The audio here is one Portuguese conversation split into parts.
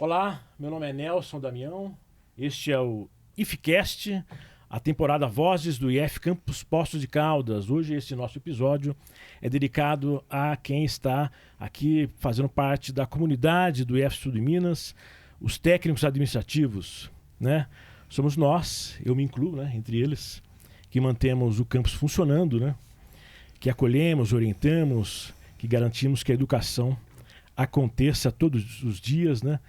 Olá, meu nome é Nelson Damião, este é o IFCast, a temporada Vozes do IF Campus Poços de Caldas. Hoje esse nosso episódio é dedicado a quem está aqui fazendo parte da comunidade do IF Sul de Minas, os técnicos administrativos, né? Somos nós, eu me incluo, né, entre eles, que mantemos o campus funcionando, né? Que acolhemos, orientamos, que garantimos que a educação aconteça todos os dias, né?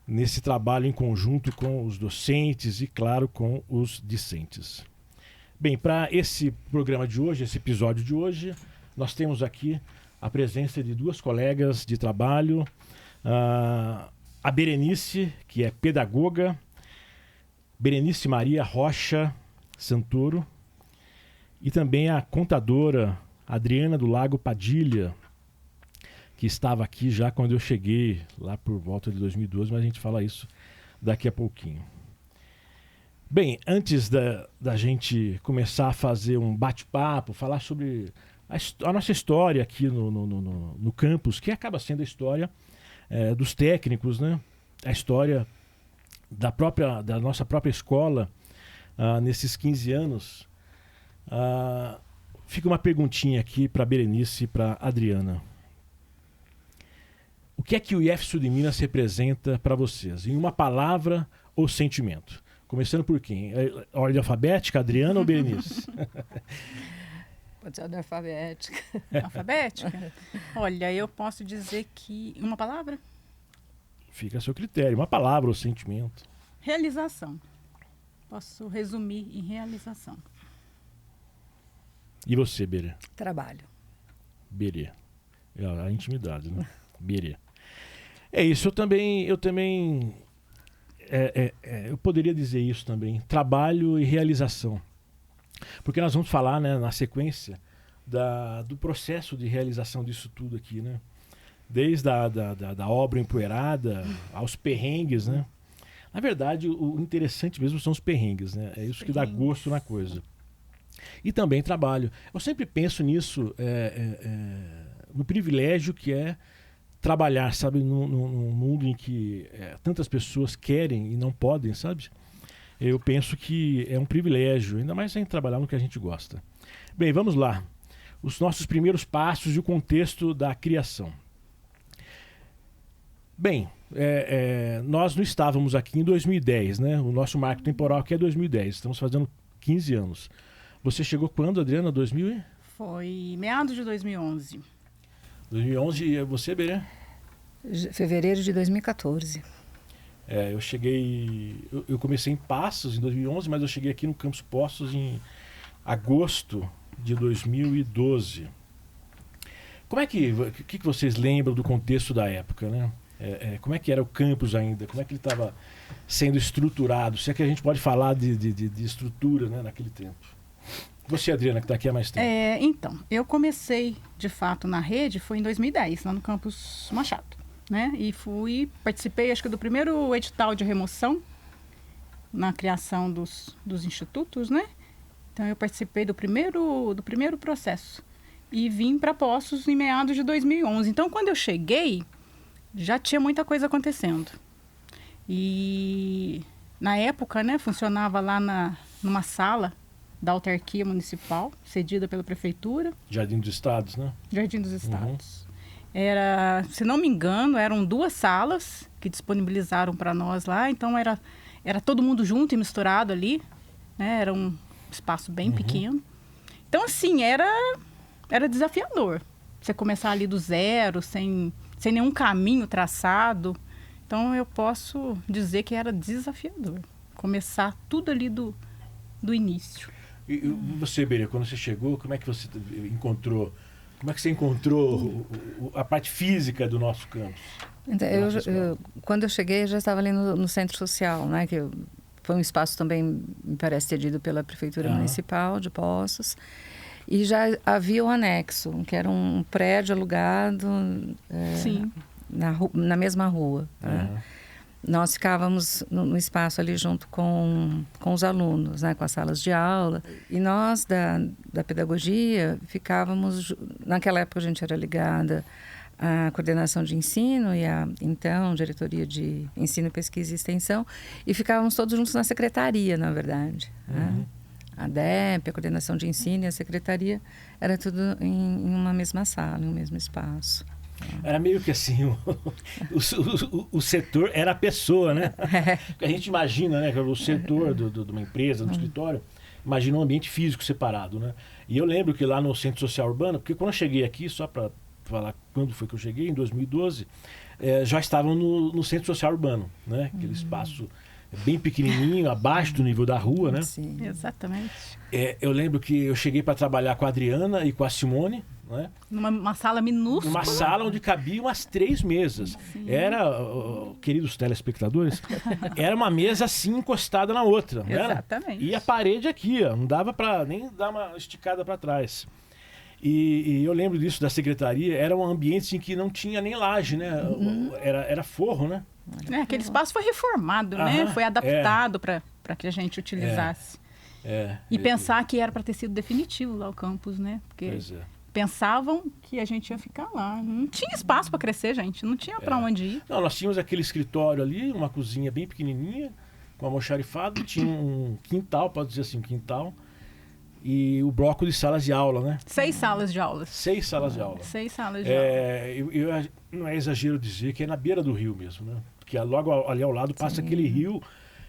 Nesse trabalho em conjunto com os docentes e, claro, com os discentes. Bem, para esse programa de hoje, esse episódio de hoje, nós temos aqui a presença de duas colegas de trabalho, a Berenice, que é pedagoga, Berenice Maria Rocha Santoro, e também a contadora Adriana do Lago Padilha, que estava aqui já quando eu cheguei, lá por volta de 2012, mas a gente fala isso daqui a pouquinho. Bem, antes da gente começar a fazer um bate-papo, falar sobre a nossa história aqui no campus, que acaba sendo a história dos técnicos, né? A história da nossa própria escola nesses 15 anos. Fica uma perguntinha aqui para a Berenice e para a Adriana. O que é que o IF Sul de Minas representa para vocês? Em uma palavra ou sentimento? Começando por quem? Ordem alfabética, Adriana ou Berenice? Pode ser ordem alfabética. Alfabética? Olha, eu posso dizer que... Uma palavra? Fica a seu critério. Uma palavra ou sentimento? Realização. Posso resumir em realização. E você, Berê? Trabalho. Berê. A intimidade, né? Berê. É isso, eu também eu poderia dizer isso também, trabalho e realização, porque nós vamos falar, né, na sequência do processo de realização disso tudo aqui, né, desde da obra empoeirada aos perrengues, né. Na verdade, o interessante mesmo são os perrengues, né, é isso que dá gosto na coisa. E também trabalho. Eu sempre penso nisso, no privilégio que é trabalhar, sabe, num mundo em que tantas pessoas querem e não podem, sabe? Eu penso que é um privilégio, ainda mais em trabalhar no que a gente gosta. Bem, vamos lá. Os nossos primeiros passos e o contexto da criação. Bem, nós não estávamos aqui em 2010, né? O nosso marco temporal aqui é 2010, estamos fazendo 15 anos. Você chegou quando, Adriana? 2000? Foi meados de 2011. 2011 e você, Berê? Fevereiro de 2014. Eu cheguei... Eu comecei em Passos em 2011, mas eu cheguei aqui no Campus Poços em agosto de 2012. Como é que vocês lembram do contexto da época, né? Como é que era o campus ainda? Como é que ele estava sendo estruturado? Se é que a gente pode falar de estrutura, né, naquele tempo. Você, Adriana, que está aqui há mais tempo. Então, eu comecei, de fato, na rede, foi em 2010, lá no Campus Machado, né? E participei, acho que do primeiro edital de remoção na criação dos institutos, né? Então, eu participei do primeiro processo e vim para Poços em meados de 2011. Então, quando eu cheguei, já tinha muita coisa acontecendo. E, na época, né, funcionava lá numa sala da autarquia municipal, cedida pela prefeitura. Jardim dos Estados, né? Jardim dos Estados. Se não me engano, eram 2 salas que disponibilizaram para nós lá, então era todo mundo junto e misturado ali, né? Era um espaço bem pequeno. Então, assim, era desafiador. Você começar ali do zero, sem nenhum caminho traçado. Então, eu posso dizer que era desafiador. Começar tudo ali do início. E você, Berê, quando você chegou, como é que você encontrou? Como é que você encontrou a parte física do nosso campus? Então, quando eu cheguei, eu já estava ali no centro social, né? Que foi um espaço também, me parece, cedido pela prefeitura municipal de Poços. E já havia o anexo, que era um prédio alugado na mesma rua. Né? Nós ficávamos no espaço ali junto com os alunos, né, com as salas de aula. E nós, da pedagogia, ficávamos... Naquela época a gente era ligada a coordenação de ensino e a, então, diretoria de ensino, pesquisa e extensão, e ficávamos todos juntos na secretaria, na verdade. Né? A DEP, a coordenação de ensino e a secretaria, era tudo em uma mesma sala, em um mesmo espaço. Era meio que assim, o setor era a pessoa, né? A gente imagina, né, o setor de uma empresa, do escritório, imagina um ambiente físico separado, né? E eu lembro que lá no Centro Social Urbano, porque quando eu cheguei aqui, só para falar quando foi que eu cheguei, em 2012, já estavam no Centro Social Urbano, né? Aquele espaço bem pequenininho, abaixo do nível da rua, né? Sim. Exatamente. Eu lembro que eu cheguei para trabalhar com a Adriana e com a Simone, né? Numa sala minúscula. Uma sala onde cabiam umas 3 mesas. Sim. Era, queridos telespectadores, era uma mesa assim encostada na outra. Exatamente. E a parede aqui, ó, não dava para nem dar uma esticada para trás. E eu lembro disso da secretaria, era um ambiente em que não tinha nem laje, né? Era forro, né? Aquele espaço foi reformado, né? Foi adaptado para que a gente utilizasse. E pensar que era para ter sido definitivo lá o campus, né? Porque pensavam que a gente ia ficar lá. Não tinha espaço para crescer, gente. Não tinha para onde ir. Não, nós tínhamos aquele escritório ali, uma cozinha bem pequenininha, com almoxarifado, tinha um quintal, pode dizer assim, um quintal. E o bloco de salas de aula, né? 6 salas de aulas. 6 salas de aula. 6 salas de aula. Não é exagero dizer que é na beira do rio mesmo, né? Porque logo ali ao lado passa aquele rio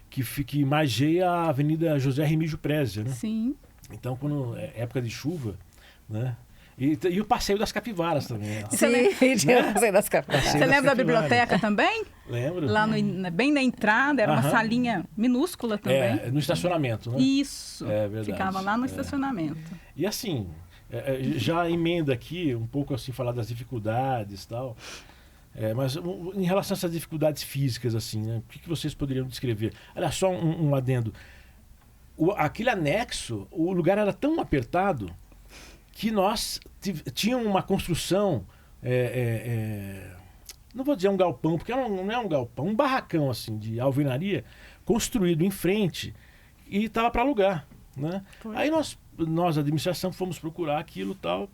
que margeia a Avenida José Remígio Prézia, né? Sim. Então, quando é época de chuva, né? E o passeio das capivaras também. Né? Sim, o passeio das capivaras. Você lembra da biblioteca também? Lembro. Lá bem na entrada, era uma salinha minúscula também. No estacionamento, né? Isso. É verdade. Ficava lá no estacionamento. E assim, já emenda aqui um pouco assim, falar das dificuldades e tal. Mas em relação a essas dificuldades físicas, assim, né? O que vocês poderiam descrever? Olha, só um adendo. Aquele anexo, o lugar era tão apertado que nós tínhamos uma construção, não vou dizer um galpão, porque não é um galpão, um barracão assim, de alvenaria, construído em frente e estava para alugar. Né? Aí nós, a administração, fomos procurar aquilo e tal.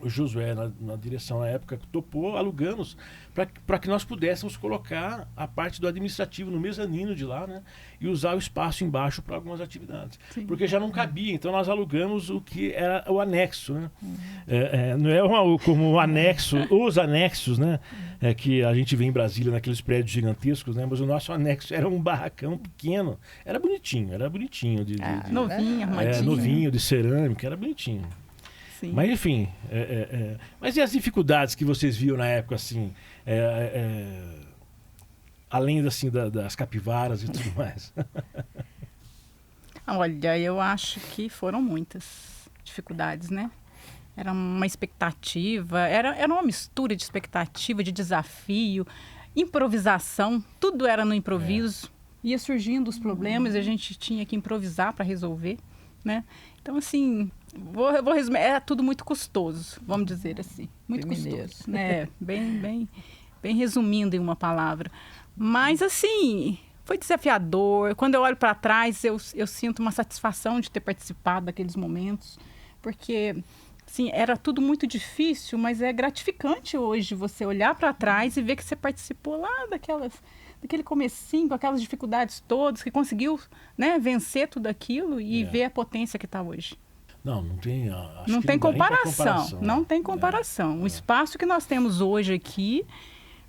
O Josué, na direção na época, topou, alugamos, para que nós pudéssemos colocar a parte do administrativo no mezanino de lá, né? E usar o espaço embaixo para algumas atividades. Sim. Porque já não cabia, então nós alugamos o que era o anexo, né? Não é como o anexo, os anexos, né? Que a gente vê em Brasília, naqueles prédios gigantescos, né? Mas o nosso anexo era um barracão pequeno. Era bonitinho. Novinho, arrumadinho. Novinho, de cerâmica, era bonitinho. Sim. Mas enfim, mas e as dificuldades que vocês viam na época, assim, além assim, das capivaras e tudo mais? Olha, eu acho que foram muitas dificuldades, né? Era uma expectativa, era uma mistura de expectativa, de desafio, improvisação, tudo era no improviso. Ia surgindo os problemas e a gente tinha que improvisar para resolver, né? Então, assim, vou resumir, era tudo muito custoso, vamos dizer assim. Muito custoso, né? Bem resumindo em uma palavra. Mas, assim, foi desafiador. Quando eu olho para trás, eu sinto uma satisfação de ter participado daqueles momentos. Porque, assim, era tudo muito difícil, mas é gratificante hoje você olhar para trás e ver que você participou lá daquele comecinho, com aquelas dificuldades todas, que conseguiu, né, vencer tudo aquilo e ver a potência que está hoje. Não tem... Não tem comparação. Não tem comparação. O espaço que nós temos hoje aqui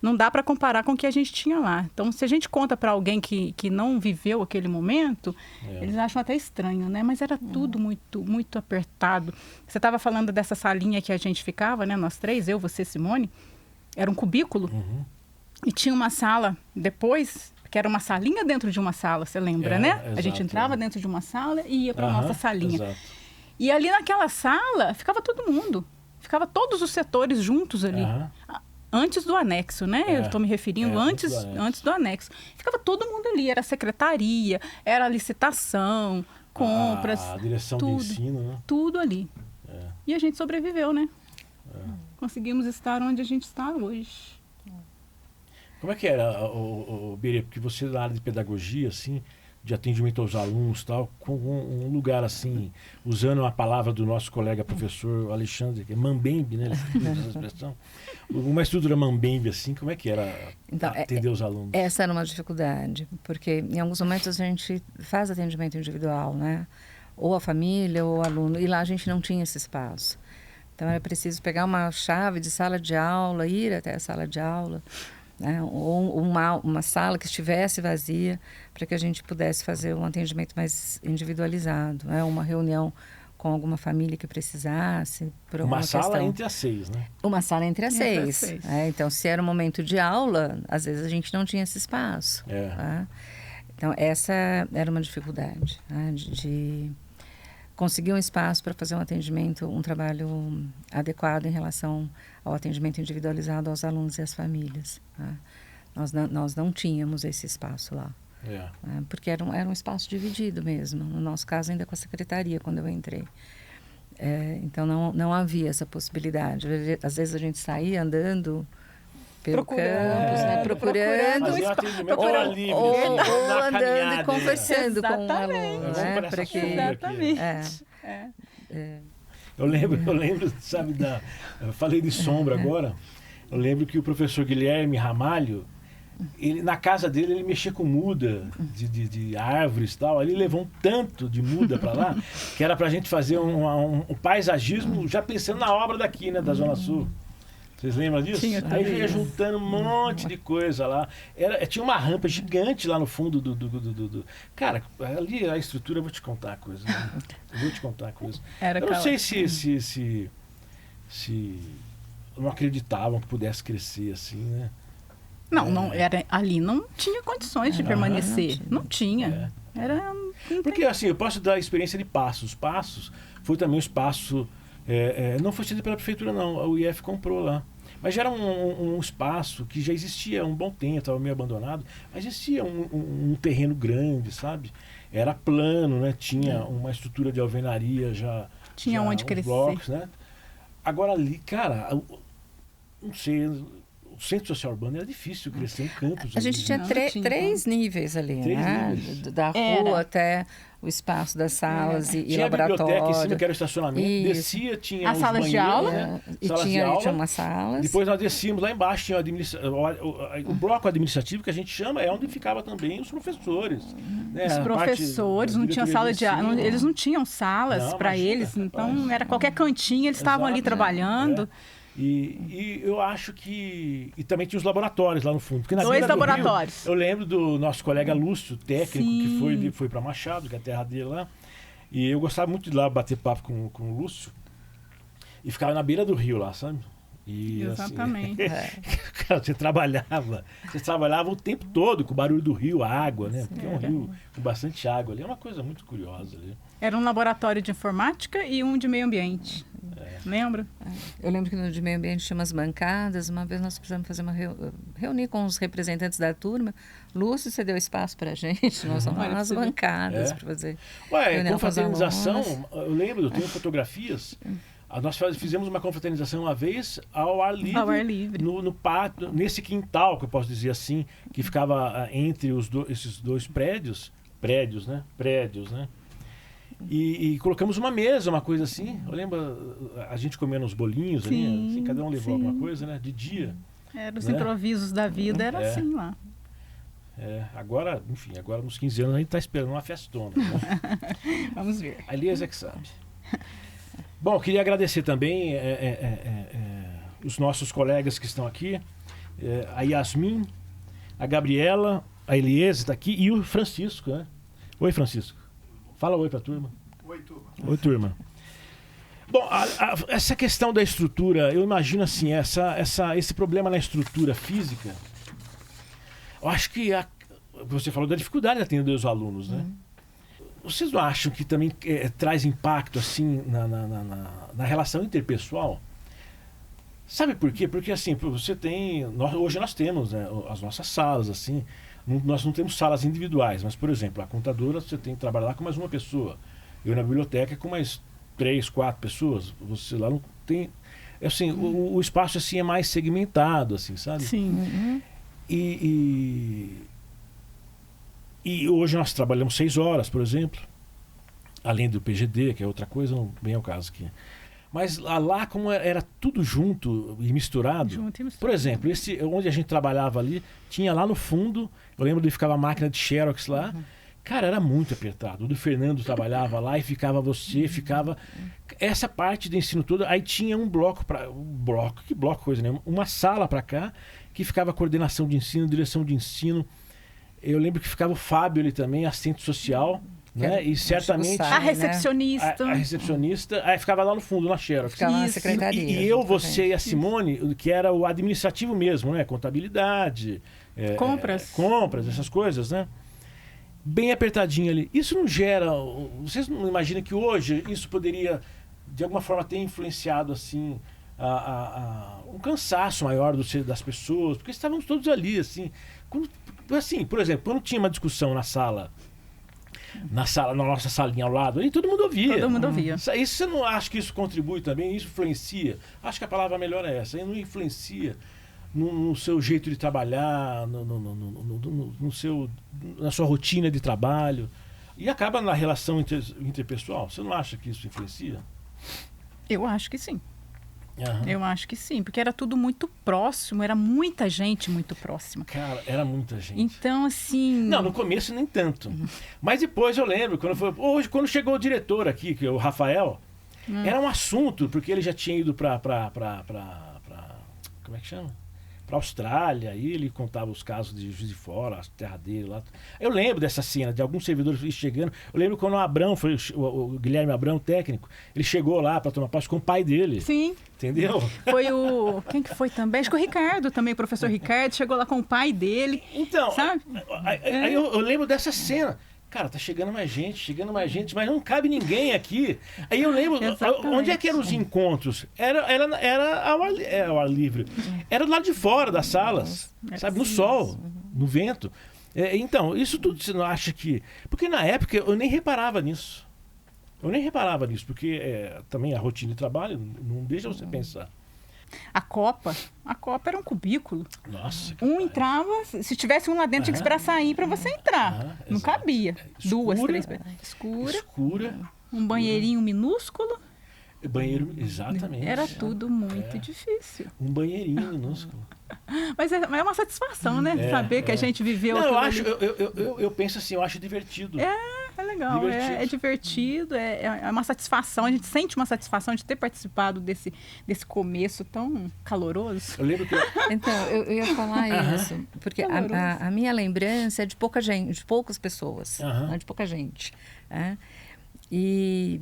não dá para comparar com o que a gente tinha lá. Então, se a gente conta para alguém que não viveu aquele momento, eles acham até estranho, né? Mas era tudo muito, muito apertado. Você estava falando dessa salinha que a gente ficava, né? Nós 3, eu, você, Simone. Era um cubículo. E tinha uma sala depois, que era uma salinha dentro de uma sala, você lembra, né? Exato, a gente entrava dentro de uma sala e ia para a nossa salinha. Exato. E ali naquela sala ficava todo mundo. Ficava todos os setores juntos ali. Antes do anexo, né? Eu estou me referindo antes do anexo. Ficava todo mundo ali. Era secretaria, era licitação, compras. A direção de ensino, né? Tudo ali. E a gente sobreviveu, né? Conseguimos estar onde a gente está hoje. Como é que era, Birê? Porque você, na área de pedagogia, assim, de atendimento aos alunos, tal, com um lugar assim, usando a palavra do nosso colega professor Alexandre, que é mambembe, né? Ele usa essa expressão. Uma estrutura mambembe, assim, como é que era então, atender os alunos? Essa era uma dificuldade, porque em alguns momentos a gente faz atendimento individual, né? Ou a família ou o aluno, e lá a gente não tinha esse espaço. Então era preciso pegar uma chave de sala de aula, ir até a sala de aula, né? Ou uma sala que estivesse vazia, para que a gente pudesse fazer um atendimento mais individualizado, né? Uma reunião com alguma família que precisasse, por alguma questão. Uma sala entre as 6, né? Uma sala entre as 6. Então, se era um momento de aula, às vezes a gente não tinha esse espaço. Tá? Então, essa era uma dificuldade, né? de conseguir um espaço para fazer um atendimento, um trabalho adequado em relação ao atendimento individualizado aos alunos e às famílias. Tá? Nós não tínhamos esse espaço lá. Porque era um espaço dividido mesmo. No nosso caso, ainda com a secretaria, quando eu entrei. Então, não havia essa possibilidade. Às vezes a gente saía andando pelo campus, né? procurando ou andando e conversando com um aluno. Exatamente. Eu lembro, sabe, eu falei de sombra agora. Eu lembro que o professor Guilherme Ramalho, ele, na casa dele, ele mexia com muda de árvores e tal. Ele levou um tanto de muda para lá, que era pra gente fazer um paisagismo, já pensando na obra daqui, né, da Zona Sul. Vocês lembram disso? Aí ia juntando um monte de coisa lá. Tinha uma rampa gigante lá no fundo do... Cara, ali a estrutura, eu vou te contar a coisa. Né? Eu não sei se não acreditavam que pudesse crescer assim, né? Ali não tinha condições de permanecer. Não tinha. Porque assim, eu posso dar a experiência de Passos. Passos foi também um espaço... não foi cedido pela prefeitura, não. O IF comprou lá. Mas já era um espaço que já existia há um bom tempo, estava meio abandonado. Mas existia um terreno grande, sabe? Era plano, né? Tinha uma estrutura de alvenaria já... Tinha onde crescer. Blocos, né? Agora ali, cara, não sei... O centro social urbano era difícil crescer um campus. A gente tinha três níveis ali, né? Da rua até o espaço das salas e laboratório. Tinha a biblioteca em cima, que era o estacionamento. Isso. Descia, tinha as salas de aula. Né? E tinha umas salas. Depois nós descíamos, lá embaixo tinha o bloco administrativo, que a gente chama, é onde ficava também os professores. Né? Os professores não tinham sala de aula. Eles não tinham salas para eles. Então, era qualquer cantinho, eles estavam ali trabalhando. E eu acho que... E também tinha os laboratórios lá no fundo. Porque na 2 laboratórios. Rio, eu lembro do nosso colega Lúcio, técnico, que foi para Machado, que é a terra dele lá. E eu gostava muito de ir lá bater papo com o Lúcio. E ficava na beira do rio lá, sabe? E, exatamente. Assim, cara, você trabalhava o tempo todo com o barulho do rio, a água, né? Porque é um rio com bastante água ali. É uma coisa muito curiosa ali. Era um laboratório de informática e um de meio ambiente. Lembra? Eu lembro que no de meio ambiente tinha umas bancadas. Uma vez nós precisamos fazer reunir com os representantes da turma. Lúcio, você deu espaço para a gente. Nós vamos lá nas bancadas para fazer. Confraternização, eu lembro, eu tenho fotografias. Nós fizemos uma confraternização uma vez ao ar livre. Ao ar livre. No pátio, nesse quintal, que eu posso dizer assim, que ficava entre esses dois prédios, né? E colocamos uma mesa, uma coisa assim. Eu lembro a gente comendo uns bolinhos ali, assim, cada um levou alguma coisa, né? De dia. Os improvisos da vida, era assim lá. Agora, enfim, nos 15 anos a gente está esperando uma festona. Né? Vamos ver. A Elias é que sabe. Bom, queria agradecer também os nossos colegas que estão aqui. A Yasmin, a Gabriela, a Elias está aqui e o Francisco, né? Oi, Francisco. Fala oi pra turma. Oi, turma. Oi, turma. Bom, essa questão da estrutura, eu imagino assim, esse problema na estrutura física, eu acho que você falou da dificuldade de atender os alunos, né? Vocês não acham que também traz impacto assim na relação interpessoal? Sabe por quê? Porque assim, você tem... hoje nós temos, né, as nossas salas, assim... Nós não temos salas individuais, mas, por exemplo, a contadora você tem que trabalhar lá com mais uma pessoa. Eu na biblioteca com mais 3, 4 pessoas. Você lá não tem... Assim, o espaço assim, é mais segmentado, assim, sabe? Sim. E E hoje nós trabalhamos 6 horas, por exemplo, além do PGD, que é outra coisa, não vem ao caso aqui. Mas lá, como era tudo junto e misturado, por exemplo, onde a gente trabalhava ali, tinha lá no fundo, eu lembro de ficava a máquina de Xerox lá, cara, era muito apertado. O do Fernando trabalhava lá e ficava essa parte do ensino todo, aí tinha um bloco, que bloco, coisa nenhuma, uma sala para cá, que ficava coordenação de ensino, direção de ensino. Eu lembro que ficava o Fábio ali também, assistente social, né? E certamente... A recepcionista. A recepcionista. Aí ficava lá no fundo, na Xerox. Ficava na secretaria. E você e a Simone, que era o administrativo mesmo, né? Contabilidade. Compras, essas coisas, né? Bem apertadinho ali. Isso não gera... Vocês não imaginam que hoje isso poderia, de alguma forma, ter influenciado, assim, um cansaço maior das pessoas? Porque estávamos todos ali, assim... por exemplo, quando tinha uma discussão na nossa salinha ao lado, aí todo mundo ouvia. Todo mundo ouvia. Isso você não acha que isso contribui também? Isso influencia? Acho que a palavra melhor é essa. Não influencia no seu jeito de trabalhar, na sua rotina de trabalho. E acaba na relação interpessoal. Você não acha que isso influencia? Eu acho que sim. Uhum. Eu acho que sim, porque era tudo muito próximo, era muita gente muito próxima. Cara, era muita gente. Então, assim... Não, no começo nem tanto. Mas depois eu lembro, quando chegou o diretor aqui, que é o Rafael, era um assunto, porque ele já tinha ido para como é que chama? Para Austrália, aí ele contava os casos de Juiz de Fora, a terra dele lá. Eu lembro dessa cena, de alguns servidores chegando. Eu lembro quando o Abrão, o Guilherme Abrão, técnico, ele chegou lá para tomar posse com o pai dele. Sim. Entendeu? Foi quem que foi também? Acho que o Ricardo também, o professor Ricardo, chegou lá com o pai dele. Então, sabe? Aí eu lembro dessa cena. Cara, tá chegando mais gente, mas não cabe ninguém aqui. Aí eu lembro, onde é que eram os encontros? Era ao ar livre. Era do lado de fora das salas, sabe? No sol, no vento. Então, isso tudo você não acha que... Porque na época eu nem reparava nisso. Porque também a rotina de trabalho não deixa você pensar. A Copa era um cubículo. Nossa. Entrava, se tivesse um lá dentro, tinha que esperar sair para você entrar. Não cabia. Escura, 2, 3 Escura. Um banheirinho minúsculo. Banheiro, exatamente. Era tudo muito difícil. Um banheirinho minúsculo. Mas é uma satisfação, né? Saber que a gente viveu aquilo. Eu penso assim, eu acho divertido. É legal, é divertido, é uma satisfação, a gente sente uma satisfação de ter participado desse começo tão caloroso. Eu lembro que... Então, eu ia falar isso, porque a minha lembrança é de pouca gente, de poucas pessoas, não de pouca gente. E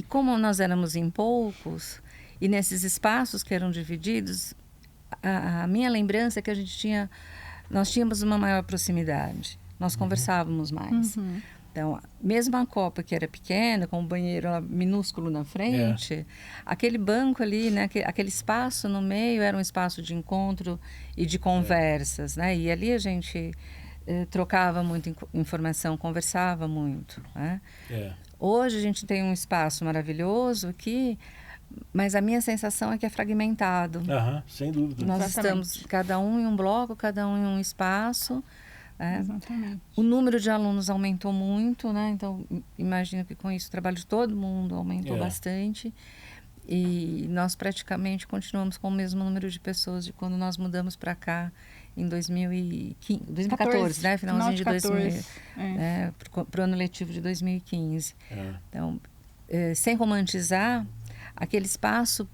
como nós éramos em poucos, e nesses espaços que eram divididos, a minha lembrança é que nós tínhamos uma maior proximidade. Nós conversávamos mais. Então, mesmo a Copa, que era pequena, com um banheiro minúsculo na frente, aquele banco ali, né, aquele espaço no meio era um espaço de encontro e de conversas, né? E ali a gente trocava muita informação, conversava muito, né? Hoje a gente tem um espaço maravilhoso aqui, mas a minha sensação é que é fragmentado. Sem dúvida. Nós Exatamente. estamos cada um em um bloco, cada um em um espaço. Exatamente. O número de alunos aumentou muito, né? Então, imagino que com isso o trabalho de todo mundo aumentou bastante. E nós praticamente continuamos com o mesmo número de pessoas de quando nós mudamos para cá em 2014, né? Finalzinho de 2000, para o ano letivo de 2015. Então, sem romantizar, aquele espaço...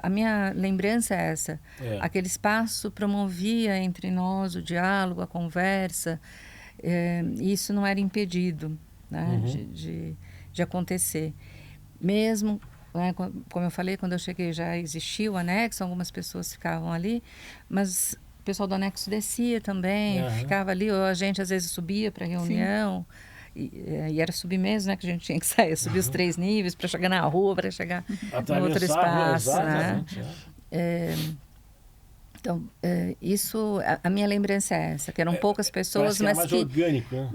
a minha lembrança é essa. Aquele espaço promovia entre nós o diálogo, a conversa. E isso não era impedido, né, de acontecer. Mesmo, né, como eu falei, quando eu cheguei já existia o anexo, algumas pessoas ficavam ali, mas o pessoal do anexo descia também, ficava ali, ou a gente às vezes subia para reunião. E era subir mesmo, né? Que a gente tinha que sair, subir os 3 níveis para chegar na rua, para chegar no outro espaço, né? Então, isso, a minha lembrança é essa, que eram poucas pessoas, mas mais que orgânico, né?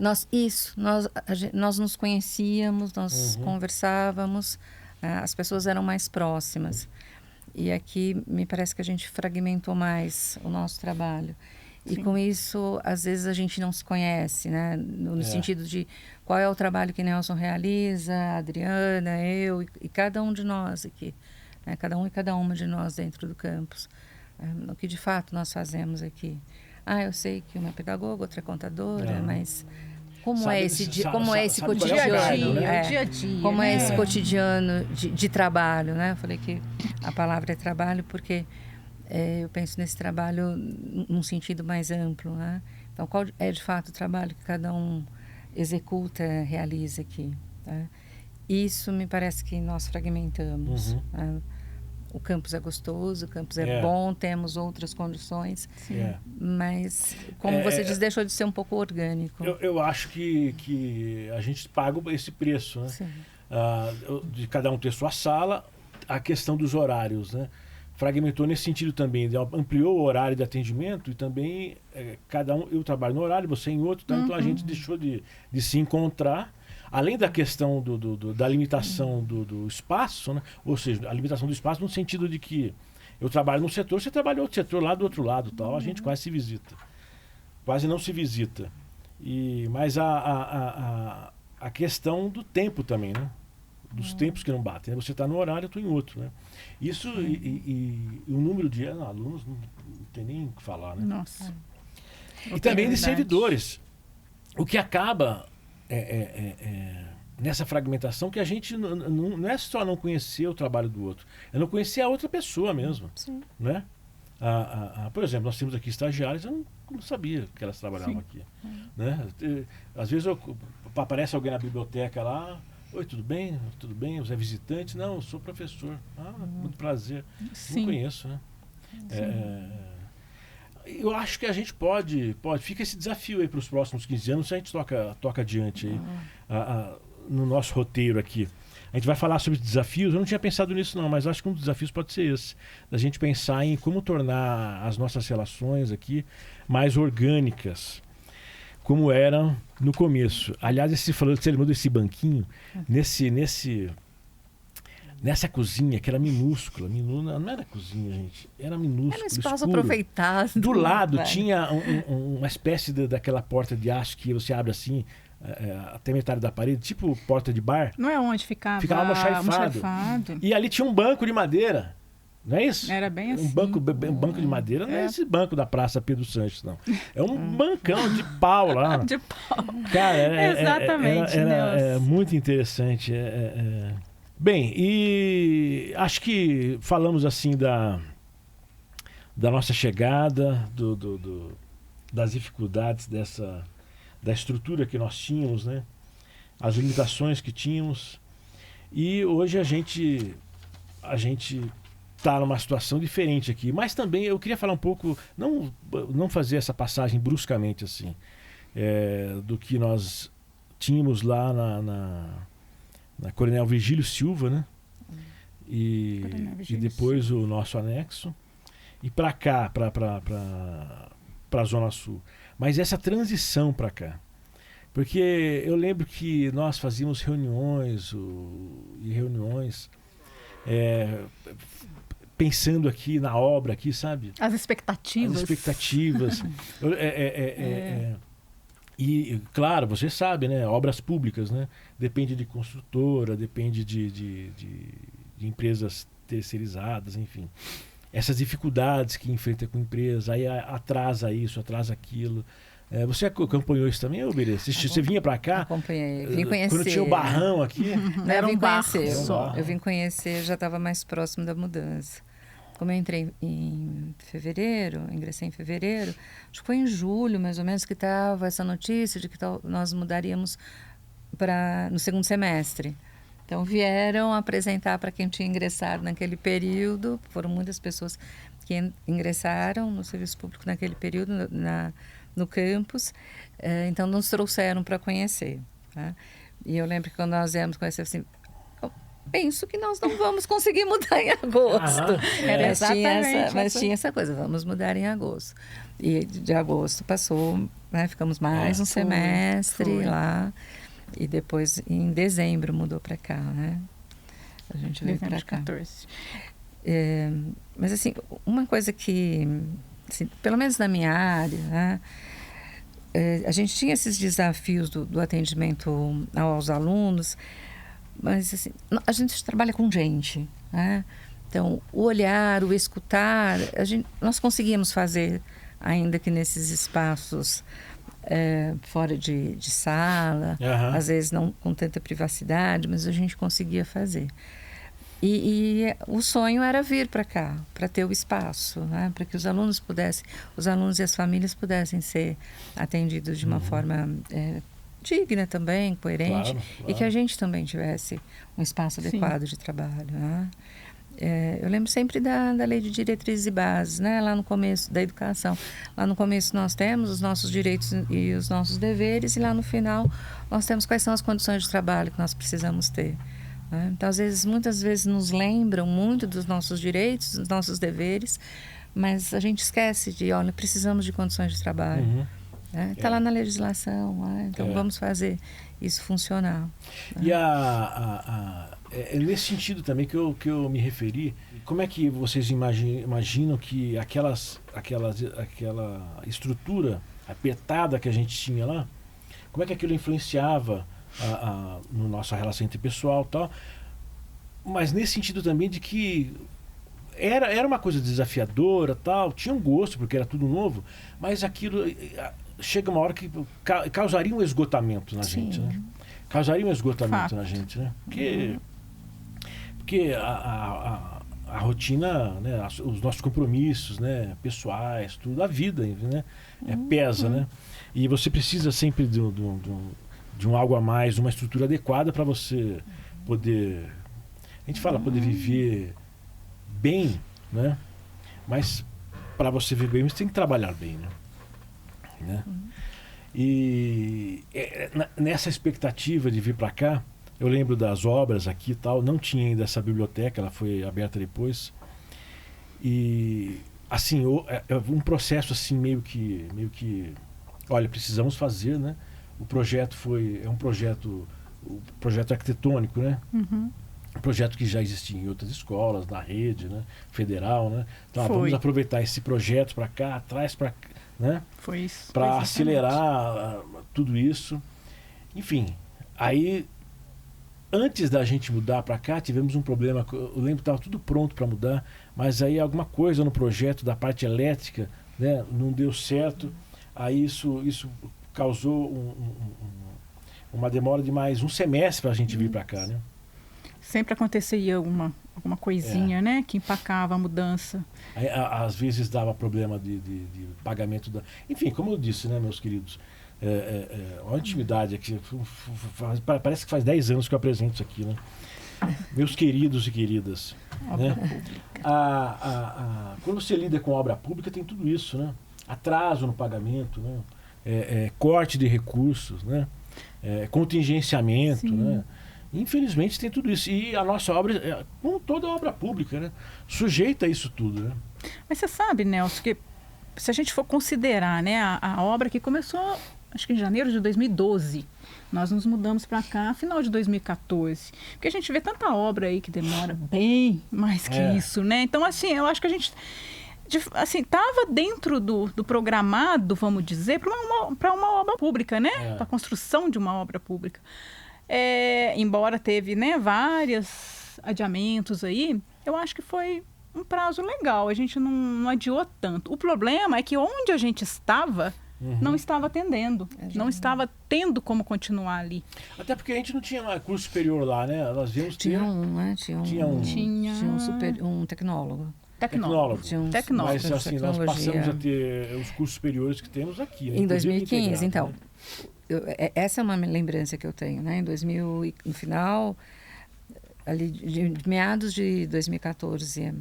Nós nos conhecíamos, nós conversávamos, as pessoas eram mais próximas. E aqui me parece que a gente fragmentou mais o nosso trabalho. E com isso, às vezes a gente não se conhece, né? No sentido de qual é o trabalho que Nelson realiza, a Adriana, eu e cada um de nós aqui. Né? Cada um e cada uma de nós dentro do campus. O que de fato nós fazemos aqui. Eu sei que uma é pedagoga, outra é contadora, mas como é esse dia, como é esse cotidiano, dia a dia, como é esse cotidiano de trabalho, né? Eu falei que a palavra é trabalho porque eu penso nesse trabalho num sentido mais amplo, né? Então, qual é de fato o trabalho que cada um executa, realiza aqui? Tá? Isso me parece que nós fragmentamos. Né? O campus é gostoso, o campus é bom, temos outras condições, mas, como você diz, deixou de ser um pouco orgânico. Eu acho que a gente paga esse preço, né? De cada um ter sua sala, a questão dos horários, né? Fragmentou nesse sentido também, ampliou o horário de atendimento e também cada um, eu trabalho no horário, você em outro, então a gente deixou de se encontrar. Além da questão da limitação do espaço, né? Ou seja, a limitação do espaço no sentido de que eu trabalho num setor, você trabalha em outro setor lá do outro lado, tal, a gente quase se visita. Quase não se visita. Mas a questão do tempo também, né? Dos tempos que não batem. Né? Você está no horário, eu estou em outro. Né? Isso e o número de alunos não tem nem o que falar. Né? Nossa. E também de servidores. O que acaba nessa fragmentação que a gente não é só não conhecer o trabalho do outro, é não conhecer a outra pessoa mesmo. Sim. Né? Por exemplo, nós temos aqui estagiários, eu não sabia que elas trabalhavam aqui. Né? Às vezes aparece alguém na biblioteca lá, oi, tudo bem? Tudo bem? Você é visitante? Não, eu sou professor. Muito prazer. Não conheço, né? Eu acho que a gente pode fica esse desafio aí para os próximos 15 anos, se a gente toca adiante aí, no nosso roteiro aqui. A gente vai falar sobre desafios, eu não tinha pensado nisso não, mas acho que um dos desafios pode ser esse, da gente pensar em como tornar as nossas relações aqui mais orgânicas, como eram no começo. Aliás, você lembrou desse banquinho, nessa cozinha que era minúscula, não era cozinha, gente, era minúscula. Era um espaço escuro. aproveitado. Do lado tinha uma espécie daquela porta de aço que você abre assim, até metade da parede, tipo porta de bar. Não é onde ficava? Ficava almoxarifado. E ali tinha um banco de madeira. Não é isso? Era bem assim. Um banco de madeira, não é esse banco da Praça Pedro Sanches, não. É um bancão de pau lá. De pau. Cara, exatamente, era muito interessante. Bem, e acho que falamos assim da nossa chegada, das dificuldades da estrutura que nós tínhamos, né? As limitações que tínhamos. E hoje a gente está numa situação diferente aqui. Mas também eu queria falar um pouco, não fazer essa passagem bruscamente assim, do que nós tínhamos lá na Coronel Virgílio Silva, né? E depois o nosso anexo. E para cá, para a Zona Sul. Mas essa transição para cá. Porque eu lembro que nós fazíamos reuniões pensando aqui na obra, aqui, sabe? As expectativas. As expectativas. E, claro, você sabe, né? Obras públicas, né? Depende de construtora, depende de empresas terceirizadas, enfim. Essas dificuldades que enfrenta com a empresa, aí atrasa isso, atrasa aquilo. Você acompanhou isso também, ô Berê? Você vinha para cá? Acompanhei, vim conhecer. Quando tinha o barrão aqui? Eu vim conhecer, eu vim conhecer, já estava mais próximo da mudança. Como eu entrei em fevereiro, ingressei em fevereiro, acho que foi em julho, mais ou menos, que estava essa notícia de que nós mudaríamos no segundo semestre. Então, vieram apresentar para quem tinha ingressado naquele período, foram muitas pessoas que ingressaram no serviço público naquele período, no campus, então nos trouxeram para conhecer. Tá? E eu lembro que quando nós viemos conhecer, assim, penso que nós não vamos conseguir mudar em agosto. Mas tinha essa coisa, vamos mudar em agosto. E de agosto passou, né, ficamos mais um semestre lá. E depois, em dezembro, mudou para cá, né? A gente veio para cá. 14. Mas, assim, uma coisa que assim, pelo menos na minha área, né? A gente tinha esses desafios do atendimento aos alunos, mas assim, a gente trabalha com gente, né? Então, o olhar, o escutar, nós conseguíamos fazer, ainda que nesses espaços fora de sala, às vezes não com tanta privacidade, mas a gente conseguia fazer. E o sonho era vir para cá, para ter o espaço, né? Para que os alunos e as famílias pudessem ser atendidos de uma forma digna também, coerente, claro. E que a gente também tivesse um espaço adequado de trabalho, né? Eu lembro sempre da Lei de Diretrizes e Bases, né? Lá no começo da educação. Lá no começo nós temos os nossos direitos e os nossos deveres, e lá no final nós temos quais são as condições de trabalho que nós precisamos ter, né? Então, muitas vezes nos lembram muito dos nossos direitos, dos nossos deveres, mas a gente esquece olha, precisamos de condições de trabalho. Está lá na legislação, né? Então vamos fazer isso funcionar. E é nesse sentido também que eu me referi. Como é que vocês imaginam que aquela estrutura apertada que a gente tinha lá, como é que aquilo influenciava no nossa relação interpessoal e tal, mas nesse sentido também de que era uma coisa desafiadora, tal, tinha um gosto porque era tudo novo, mas aquilo chega uma hora que causaria um esgotamento na gente, né? Causaria um esgotamento na gente, né? Porque a rotina, né? Os nossos compromissos, né? Pessoais, tudo, a vida, né? Pesa, né? E você precisa sempre de um algo a mais, uma estrutura adequada para você poder, a gente fala, poder viver bem, né? Mas para você viver bem, você tem que trabalhar bem, né? E nessa expectativa de vir para cá, eu lembro das obras aqui e tal, não tinha ainda essa biblioteca, ela foi aberta depois. E assim, um processo assim meio que olha, precisamos fazer, né? O projeto é um projeto arquitetônico, né? Um projeto que já existia em outras escolas, na rede, né? Federal, né? Então, vamos aproveitar esse projeto para cá, traz para, né? Foi isso. Para acelerar tudo isso. Enfim, aí antes da gente mudar para cá, tivemos um problema. Eu lembro que estava tudo pronto para mudar, mas aí alguma coisa no projeto da parte elétrica, né, não deu certo. Aí isso causou uma demora de mais um semestre para a gente vir para cá, né? Sempre acontecia alguma coisinha, né, que empacava a mudança. Aí, às vezes dava problema de pagamento da... Enfim, como eu disse, né, meus queridos, uma intimidade aqui. Parece que faz 10 anos que eu apresento isso aqui, né? Meus queridos e queridas. Né? Quando você lida com obra pública, tem tudo isso, né? Atraso no pagamento, né? Corte de recursos, né? Contingenciamento, né? Infelizmente tem tudo isso. E a nossa obra, como toda obra pública, né? Sujeita a isso tudo, né? Mas você sabe, Nelson, que se a gente for considerar, né, a obra que começou, acho que em janeiro de 2012, nós nos mudamos para cá final de 2014. Porque a gente vê tanta obra aí que demora bem mais que isso, né? Então, assim, eu acho que a gente estava dentro do programado, vamos dizer, para uma obra pública, né? Para a construção de uma obra pública. Embora teve, né, vários adiamentos aí, eu acho que foi um prazo legal. A gente não adiou tanto. O problema é que onde a gente estava, não estava atendendo. Não estava tendo como continuar ali. Até porque a gente não tinha curso superior lá, né? Nós vimos tinha um tecnólogo. Tecnólogo. Mas assim, nós passamos a ter os cursos superiores que temos aqui, né? Em 2015, então. Né? Essa é uma lembrança que eu tenho, né? Em 2000, no final, ali de meados de 2014,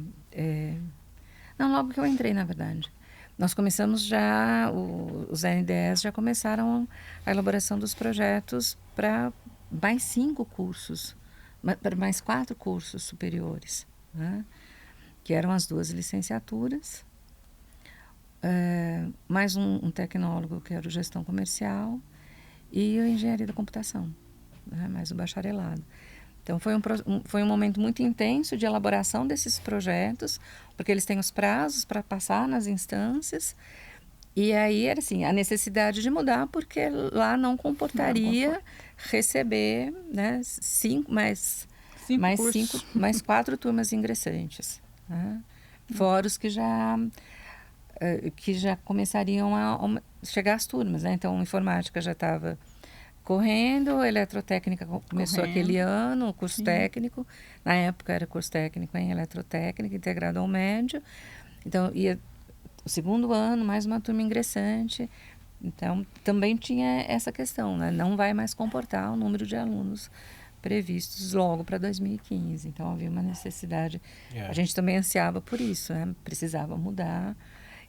não, logo que eu entrei, na verdade, nós começamos já, os NDEs já começaram a elaboração dos projetos para mais 5 cursos, para mais 4 cursos superiores, né? Que eram as 2 licenciaturas, mais um tecnólogo que era o gestão comercial, e a engenharia da computação, né? Mais o bacharelado. Então, foi um momento muito intenso de elaboração desses projetos, porque eles têm os prazos para passar nas instâncias. E aí era assim, a necessidade de mudar, porque lá não comportaria receber, né, mais 4 turmas ingressantes, né? Fora os que já começariam a chegar às turmas, né? Então, informática já estava correndo, eletrotécnica começou aquele ano, o curso técnico. Na época era curso técnico em eletrotécnica, integrado ao médio. Então, ia o segundo ano, mais uma turma ingressante. Então, também tinha essa questão, né? Não vai mais comportar o número de alunos previstos logo para 2015. Então, havia uma necessidade. A gente também ansiava por isso, né? Precisava mudar.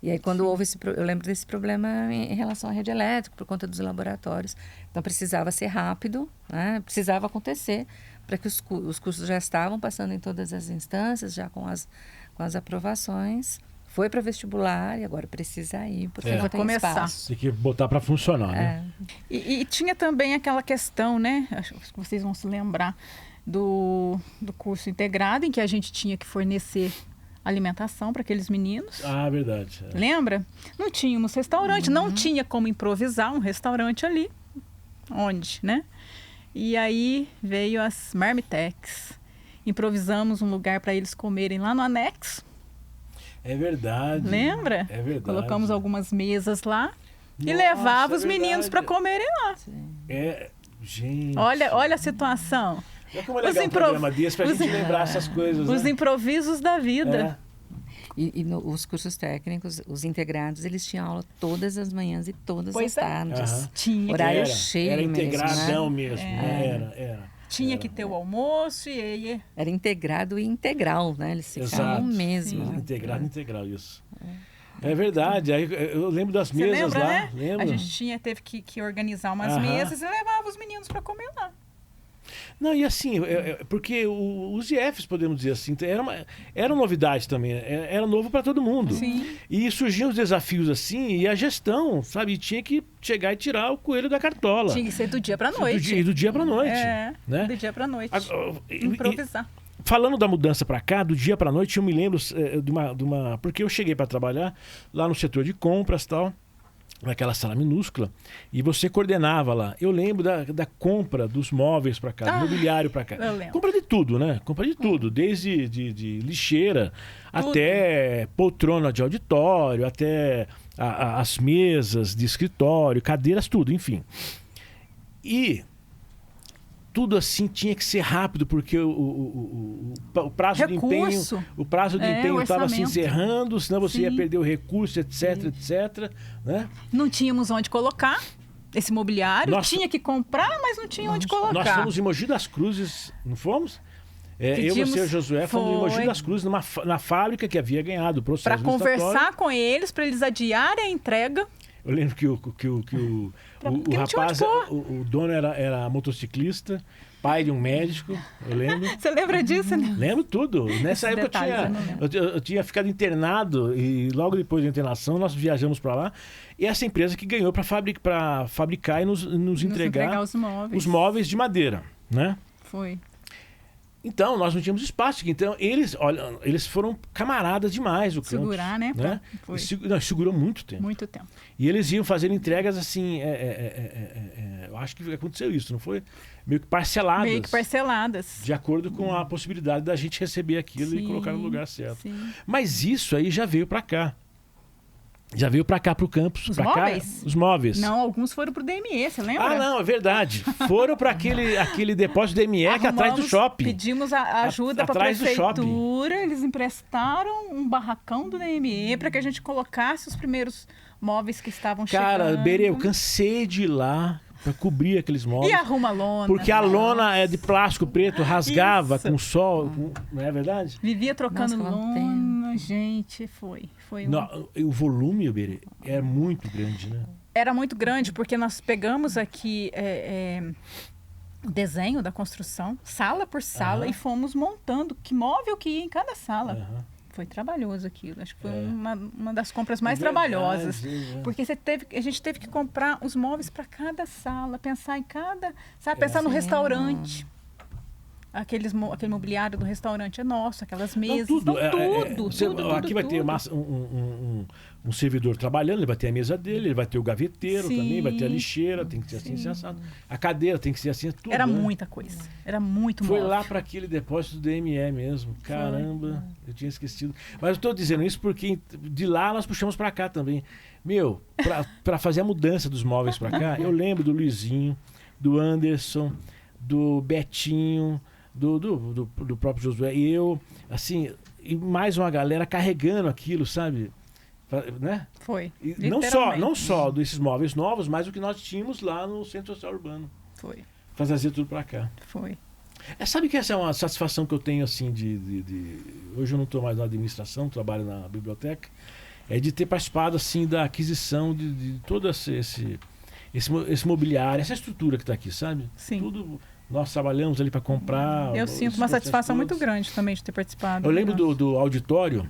E aí, quando houve eu lembro desse problema em relação à rede elétrica, por conta dos laboratórios. Então, precisava ser rápido, né? Precisava acontecer, para que os cursos já estavam passando em todas as instâncias, já com as aprovações. Foi para vestibular e agora precisa ir, porque não tem espaço. Tem que botar para funcionar, né? E tinha também aquela questão, né? Acho que vocês vão se lembrar do curso integrado, em que a gente tinha que fornecer alimentação para aqueles meninos. Ah, verdade. Lembra? Não tínhamos restaurante, não tinha como improvisar um restaurante ali. Onde, né? E aí veio as Marmitex. Improvisamos um lugar para eles comerem lá no anexo. É verdade. Lembra? É verdade. Colocamos algumas mesas lá e levava os meninos para comerem lá. Gente. Olha a situação. É como é legal um programa desse pra gente lembrar essas coisas, Os improvisos da vida. E os cursos técnicos, os integrados, eles tinham aula todas as manhãs e todas as tardes. Tinha. Horário cheio era mesmo. Integradão mesmo. Era. Tinha que ter o almoço e... Era integrado e integral, né? Eles ficavam mesmo. Integral, isso. É verdade. Aí, eu lembro das mesas lembra, lá. Né? Lembro. A gente teve que organizar umas mesas e levava os meninos para comer lá. Não, e assim, porque os IFs, podemos dizer assim, era novidade também, era novo para todo mundo. Sim. E surgiam os desafios assim, e a gestão, sabe, tinha que chegar e tirar o coelho da cartola. Tinha que ser do dia para noite. Do dia para noite. Né? Do dia para noite. Improvisar. Falando da mudança para cá, do dia para noite, eu me lembro de uma... Porque eu cheguei para trabalhar lá no setor de compras e tal, naquela sala minúscula, e você coordenava lá. Eu lembro da compra dos móveis para cá, do mobiliário para cá. Eu lembro. Compra de tudo, né? Compra de tudo, desde de lixeira até poltrona de auditório, até as mesas de escritório, cadeiras, tudo, enfim. E tudo assim tinha que ser rápido, porque o prazo de empenho, estava se encerrando, senão você ia perder o recurso, etc, né? Não tínhamos onde colocar esse mobiliário, tinha que comprar, mas não tinha onde colocar. Nós fomos em Mogi das Cruzes, não fomos? Eu, você e o Josué fomos em Mogi das Cruzes, na fábrica que havia ganhado o processo para conversar com eles, para eles adiarem a entrega. Eu lembro que o rapaz, o dono era motociclista, pai de um médico, eu lembro. Você lembra disso, né? Lembro tudo. Nessa época eu tinha ficado internado e logo depois da internação nós viajamos para lá. E essa empresa que ganhou para fabricar e nos entregar os móveis de madeira, né? Foi. Então, nós não tínhamos espaço. Então, eles foram camaradas demais. Segurar, né? Foi. Segurou muito tempo. Muito tempo. E eles iam fazer entregas assim... eu acho que aconteceu isso, não foi? Meio que parceladas. De acordo com a possibilidade da gente receber aquilo e colocar no lugar certo. Sim. Mas isso aí já veio para cá. Já veio para cá, para o campus. Os móveis? Não, alguns foram para o DME, você lembra? Ah, não, é verdade. Foram para aquele depósito do DME que é atrás do shopping. Pedimos a ajuda para a prefeitura, eles emprestaram um barracão do DME para que a gente colocasse os primeiros móveis que estavam chegando. Cara, Berê, eu cansei de ir lá para cobrir aqueles móveis. E arruma a lona. Porque a lona é de plástico preto, rasgava com o sol, não é verdade? Vivia trocando lona, gente, foi. O volume, Berê, é muito grande, né? Era muito grande, porque nós pegamos aqui o desenho da construção, sala por sala, e fomos montando que móvel que ia em cada sala. Foi trabalhoso aquilo. Acho que foi uma das compras mais trabalhosas. Porque a gente teve que comprar os móveis para cada sala, pensar em cada... Sabe, pensar no restaurante. Aquele mobiliário do restaurante é nosso, aquelas mesas, tudo. tudo. Aqui vai ter um servidor trabalhando, ele vai ter a mesa dele, ele vai ter o gaveteiro também, vai ter a lixeira, tem que ser assim, assado. A cadeira tem que ser assim, tudo. Era muita coisa, era muito Foi móvel. lá para aquele depósito do DME mesmo. Caramba, eu tinha esquecido. Mas eu estou dizendo isso porque de lá nós puxamos para cá também. Meu, para fazer a mudança dos móveis para cá, eu lembro do Luizinho, do Anderson, do Betinho, do próprio Josué, e eu, assim, e mais uma galera carregando aquilo, sabe? Né? Foi. E não só desses móveis novos, mas o que nós tínhamos lá no Centro Social Urbano. Foi. Trazer tudo para cá. Foi. Sabe que essa é uma satisfação que eu tenho, assim, hoje eu não estou mais na administração, trabalho na biblioteca, é de ter participado, assim, da aquisição de todo esse mobiliário, essa estrutura que está aqui, sabe? Sim. Tudo nós trabalhamos ali para comprar. Eu sinto uma satisfação muito grande também de ter participado. Eu lembro do auditório.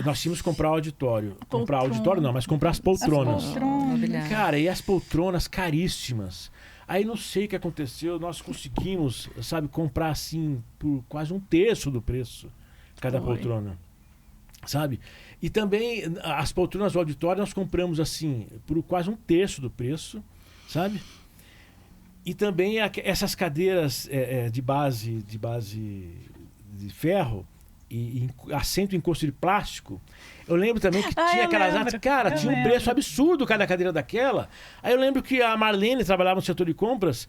Nós tínhamos que comprar o auditório. Comprar auditório não, mas comprar as poltronas. Cara, e as poltronas caríssimas. Aí não sei o que aconteceu, nós conseguimos, sabe, comprar assim por quase 1/3 do preço cada poltrona. Sabe? E também as poltronas do auditório nós compramos assim por quase 1/3 do preço, sabe? E também essas cadeiras de base de ferro e assento em encosto de plástico. Eu lembro também que tinha aquelas artes. Cara, tinha um preço absurdo cada cadeira daquela. Aí eu lembro que a Marlene trabalhava no setor de compras.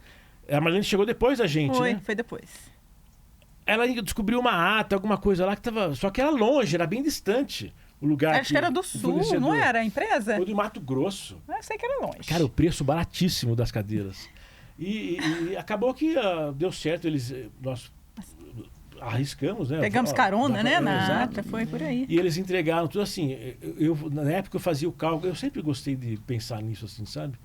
A Marlene chegou depois da gente, né? Foi depois. Ela descobriu uma ata, alguma coisa lá que tava. Só que era longe, era bem distante o lugar. Acho que era do Sul, não era a empresa? Ou do Mato Grosso. Eu sei que era longe. Cara, o preço baratíssimo das cadeiras. E acabou que deu certo, nós arriscamos, né? Pegamos carona, né? Na ata, foi por aí. E eles entregaram tudo assim. Na época eu fazia o cálculo, eu sempre gostei de pensar nisso, assim, sabe?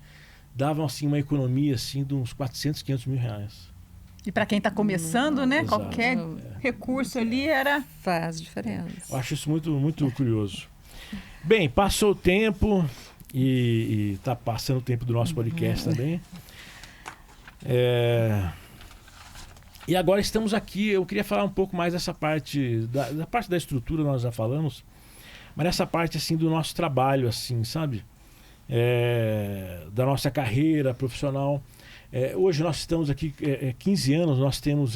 Davam assim uma economia assim de uns 400, 500 mil reais. E para quem está começando, né? Exato. Qualquer recurso ali faz diferença. Eu acho isso muito, muito curioso. Bem, passou o tempo e está passando o tempo do nosso podcast também. E agora estamos aqui. Eu queria falar um pouco mais dessa parte da parte da estrutura, nós já falamos, mas essa parte assim do nosso trabalho, assim, sabe? Da nossa carreira profissional. Hoje nós estamos aqui 15 anos, nós temos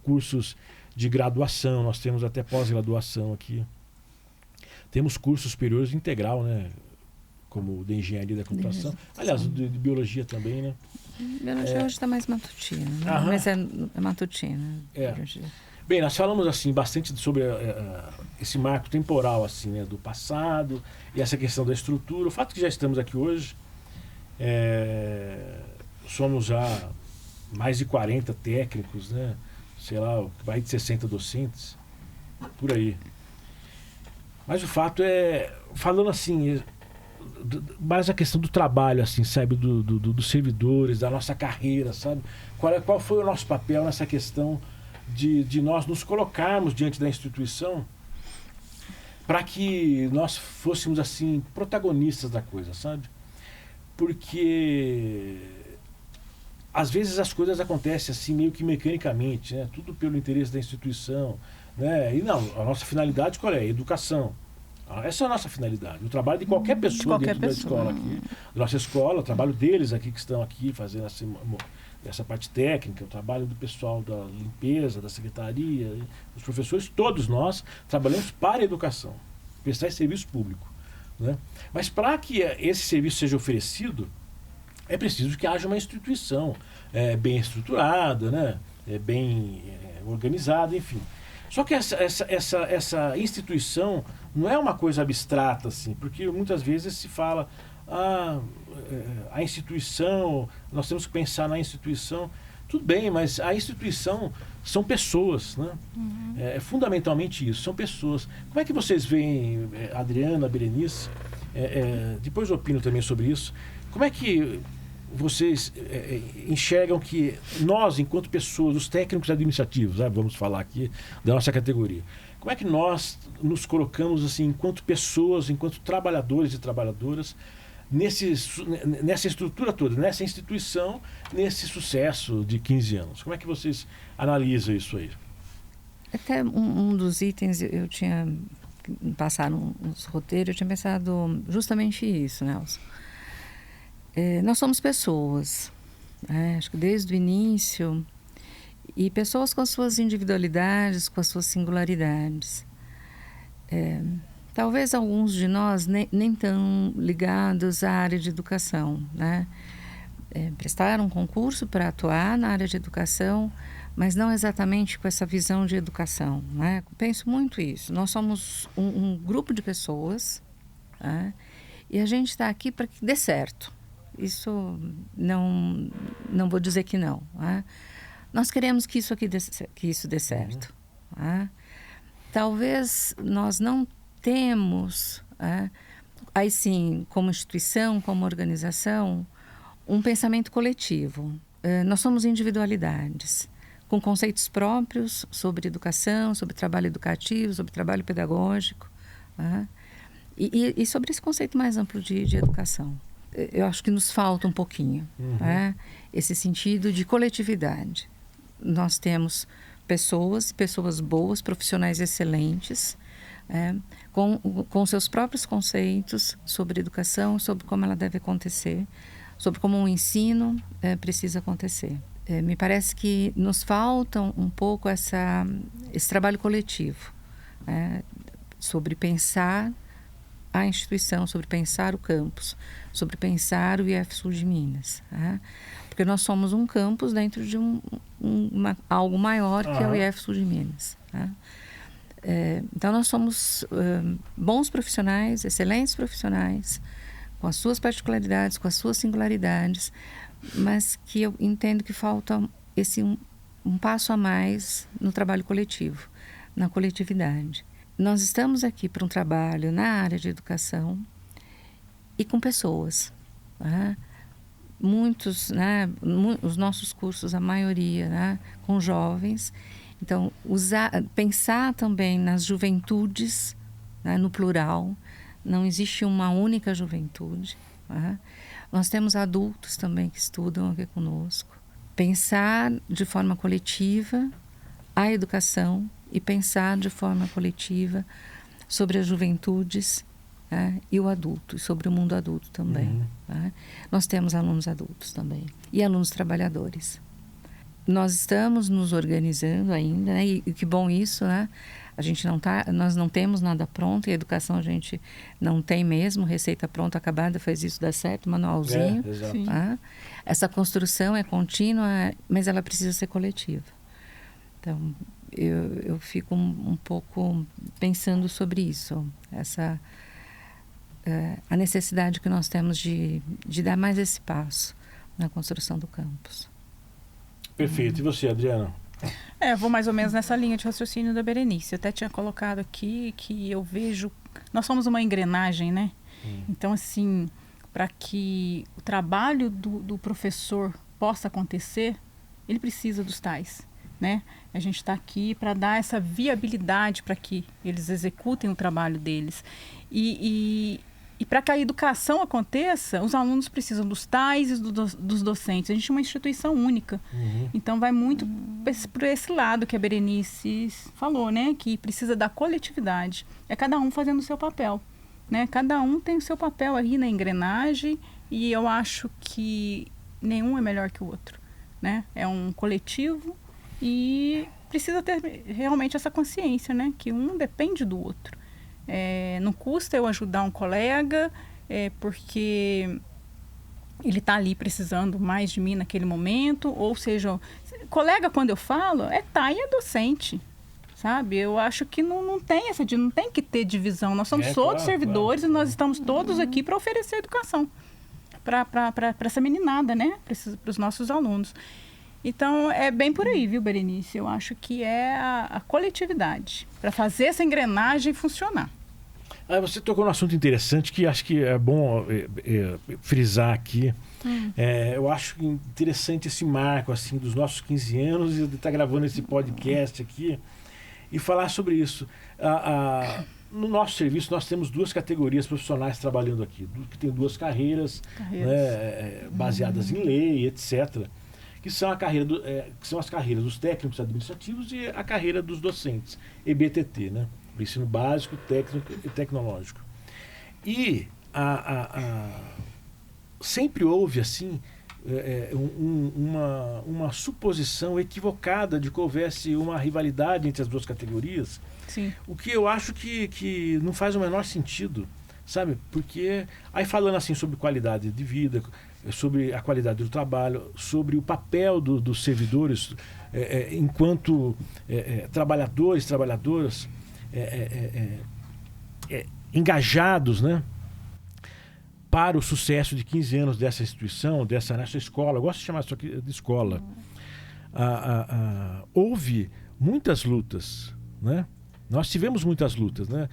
cursos de graduação, nós temos até pós-graduação aqui. Temos cursos superiores integral, né? Como de engenharia da computação. Aliás, de biologia também, né? Biologia hoje está mais matutina, né? Mas é matutina. Bem, nós falamos assim bastante sobre esse marco temporal assim, né, do passado e essa questão da estrutura. O fato que já estamos aqui hoje, somos já mais de 40 técnicos, né? Sei lá, mais de 60 docentes, por aí. Mas o fato falando assim, mais a questão do trabalho, assim, sabe, dos servidores, da nossa carreira, sabe? Qual foi o nosso papel nessa questão de nós nos colocarmos diante da instituição para que nós fôssemos, assim, protagonistas da coisa, sabe? Porque às vezes as coisas acontecem assim meio que mecanicamente, né? Tudo pelo interesse da instituição, né? E não, a nossa finalidade qual é? Educação. Essa é a nossa finalidade. O trabalho de qualquer pessoa dentro da escola aqui. Da nossa escola, o trabalho deles aqui que estão aqui fazendo essa parte técnica, o trabalho do pessoal da limpeza, da secretaria, os professores, todos nós trabalhamos para a educação, prestar serviço público, né? Mas para que esse serviço seja oferecido, é preciso que haja uma instituição bem estruturada, né? Bem organizada, enfim. Só que essa instituição não é uma coisa abstrata, assim, porque muitas vezes se fala a instituição, nós temos que pensar na instituição. Tudo bem, mas a instituição são pessoas, né? É fundamentalmente isso, são pessoas. Como é que vocês veem, Adriana, Berenice, depois eu opino também sobre isso, como é que vocês enxergam que nós, enquanto pessoas, os técnicos administrativos, vamos falar aqui da nossa categoria, como é que nós nos colocamos assim, enquanto pessoas, enquanto trabalhadores e trabalhadoras, nessa estrutura toda, nessa instituição, nesse sucesso de 15 anos? Como é que vocês analisam isso aí? Até um dos itens eu tinha passado nos roteiros, eu tinha pensado justamente isso, Nelson. Nós somos pessoas, acho que desde o início, e pessoas com as suas individualidades, com as suas singularidades. Talvez alguns de nós nem tão ligados à área de educação, né? Prestaram um concurso para atuar na área de educação, mas não exatamente com essa visão de educação, né? Penso muito isso. Nós somos um grupo de pessoas, né? E a gente está aqui para que dê certo. Isso não vou dizer que não, né? Nós queremos que isso dê certo, né? Talvez nós não temos, aí sim, como instituição, como organização, um pensamento coletivo. Nós somos individualidades, com conceitos próprios sobre educação, sobre trabalho educativo, sobre trabalho pedagógico, e sobre esse conceito mais amplo de educação. Eu acho que nos falta um pouquinho, esse sentido de coletividade. Nós temos pessoas boas, profissionais excelentes, com seus próprios conceitos sobre educação, sobre como ela deve acontecer, sobre como o ensino precisa acontecer. Me parece que nos falta um pouco esse trabalho coletivo, sobre pensar a instituição, sobre pensar o campus, sobre pensar o IF Sul de Minas. Porque nós somos um campus dentro de algo maior que é o IF Sul de Minas. Então nós somos bons profissionais, excelentes profissionais, com as suas particularidades, com as suas singularidades, mas que eu entendo que falta um passo a mais no trabalho coletivo, na coletividade. Nós estamos aqui para um trabalho na área de educação e com pessoas. Muitos, os nossos cursos, a maioria, com jovens. Então, pensar também nas juventudes, no plural. Não existe uma única juventude. Nós temos adultos também que estudam aqui conosco. Pensar de forma coletiva a educação e pensar de forma coletiva sobre as juventudes e o adulto, e sobre o mundo adulto também. Nós temos alunos adultos também e alunos trabalhadores. Nós estamos nos organizando ainda, e que bom isso, A gente nós não temos nada pronto, e a educação a gente não tem mesmo, receita pronta, acabada, faz isso dar certo, manualzinho. Essa construção é contínua, mas ela precisa ser coletiva. Então, eu fico um pouco pensando sobre isso, a necessidade que nós temos de dar mais esse passo na construção do campus. Perfeito. E você, Adriana? Vou mais ou menos nessa linha de raciocínio da Berenice. Eu até tinha colocado aqui que eu vejo... Nós somos uma engrenagem, né? Então, assim, para que o trabalho do professor possa acontecer, ele precisa dos tais, né? A gente está aqui para dar essa viabilidade para que eles executem o trabalho deles. E para que a educação aconteça, os alunos precisam dos tais e dos docentes. A gente é uma instituição única. Então, vai muito por esse lado que a Berenice falou, né? Que precisa da coletividade. É cada um fazendo o seu papel, né? Cada um tem o seu papel aí na engrenagem, e eu acho que nenhum é melhor que o outro, né? É um coletivo e precisa ter realmente essa consciência, né? Que um depende do outro. Não custa eu ajudar um colega porque ele está ali precisando mais de mim naquele momento, ou seja, colega, quando eu falo, e é docente, sabe? Eu acho que não tem não tem que ter divisão. Nós somos todos servidores, e nós estamos todos aqui para oferecer educação para essa meninada, né? Para os nossos alunos. Então, é bem por aí, viu, Berenice? Eu acho que é a coletividade para fazer essa engrenagem funcionar. Você tocou num assunto interessante que acho que é bom frisar aqui. Eu acho interessante esse marco assim, dos nossos 15 anos, e estar gravando esse podcast aqui e falar sobre isso. no nosso serviço, nós temos 2 categorias profissionais trabalhando aqui, que tem 2 carreiras. Né, baseadas em lei, etc., que são, que são as carreiras dos técnicos administrativos e a carreira dos docentes, EBTT, né, o ensino básico, técnico e tecnológico. E sempre houve, assim, uma suposição equivocada de que houvesse uma rivalidade entre as 2 categorias. Sim. O que eu acho que não faz o menor sentido, sabe? Porque aí falando assim sobre qualidade de vida, sobre a qualidade do trabalho, sobre o papel dos servidores enquanto trabalhadoras engajados, né, para o sucesso de 15 anos dessa instituição, nessa escola. Eu gosto de chamar isso aqui de escola. Houve muitas lutas, né? Nós tivemos muitas lutas, né?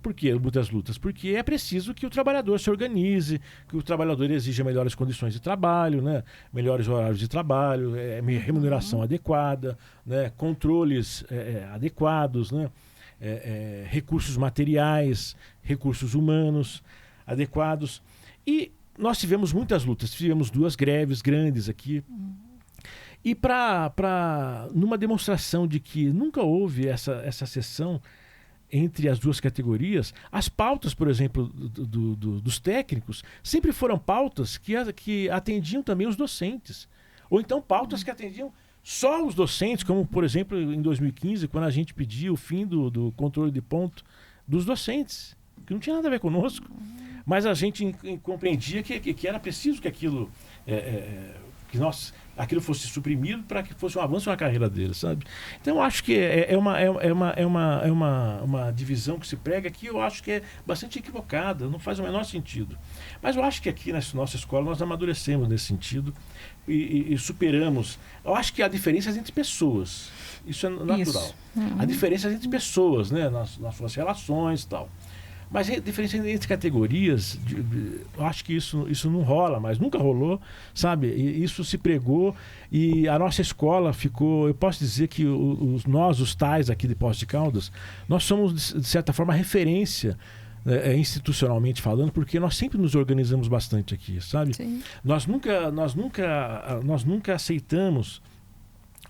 Por que muitas lutas? Porque é preciso que o trabalhador se organize, que o trabalhador exija melhores condições de trabalho, né? Melhores horários de trabalho, remuneração adequada, né? Controles adequados, né? Recursos materiais, recursos humanos adequados. E nós tivemos muitas lutas, tivemos 2 greves grandes aqui. E numa demonstração de que nunca houve essa seção entre as 2 categorias, as pautas, por exemplo, dos técnicos, sempre foram pautas que atendiam também os docentes. Ou então pautas que atendiam só os docentes, como, por exemplo, em 2015, quando a gente pediu o fim do controle de ponto dos docentes, que não tinha nada a ver conosco. Mas a gente compreendia que era preciso que aquilo fosse suprimido para que fosse um avanço na carreira deles, sabe? Então eu acho que é uma divisão que se prega que eu acho que é bastante equivocada, não faz o menor sentido. Mas eu acho que aqui nessa nossa escola nós amadurecemos nesse sentido e superamos. Eu acho que há diferenças entre pessoas, isso é natural. Isso. Há diferenças entre pessoas, né, nas suas relações e tal. Mas a diferença entre categorias, eu acho que isso não rola mais, nunca rolou, sabe? E isso se pregou e a nossa escola ficou, eu posso dizer que os tais aqui de Poços de Caldas, nós somos, de certa forma, referência institucionalmente falando, porque nós sempre nos organizamos bastante aqui, sabe? Sim. Nós nunca aceitamos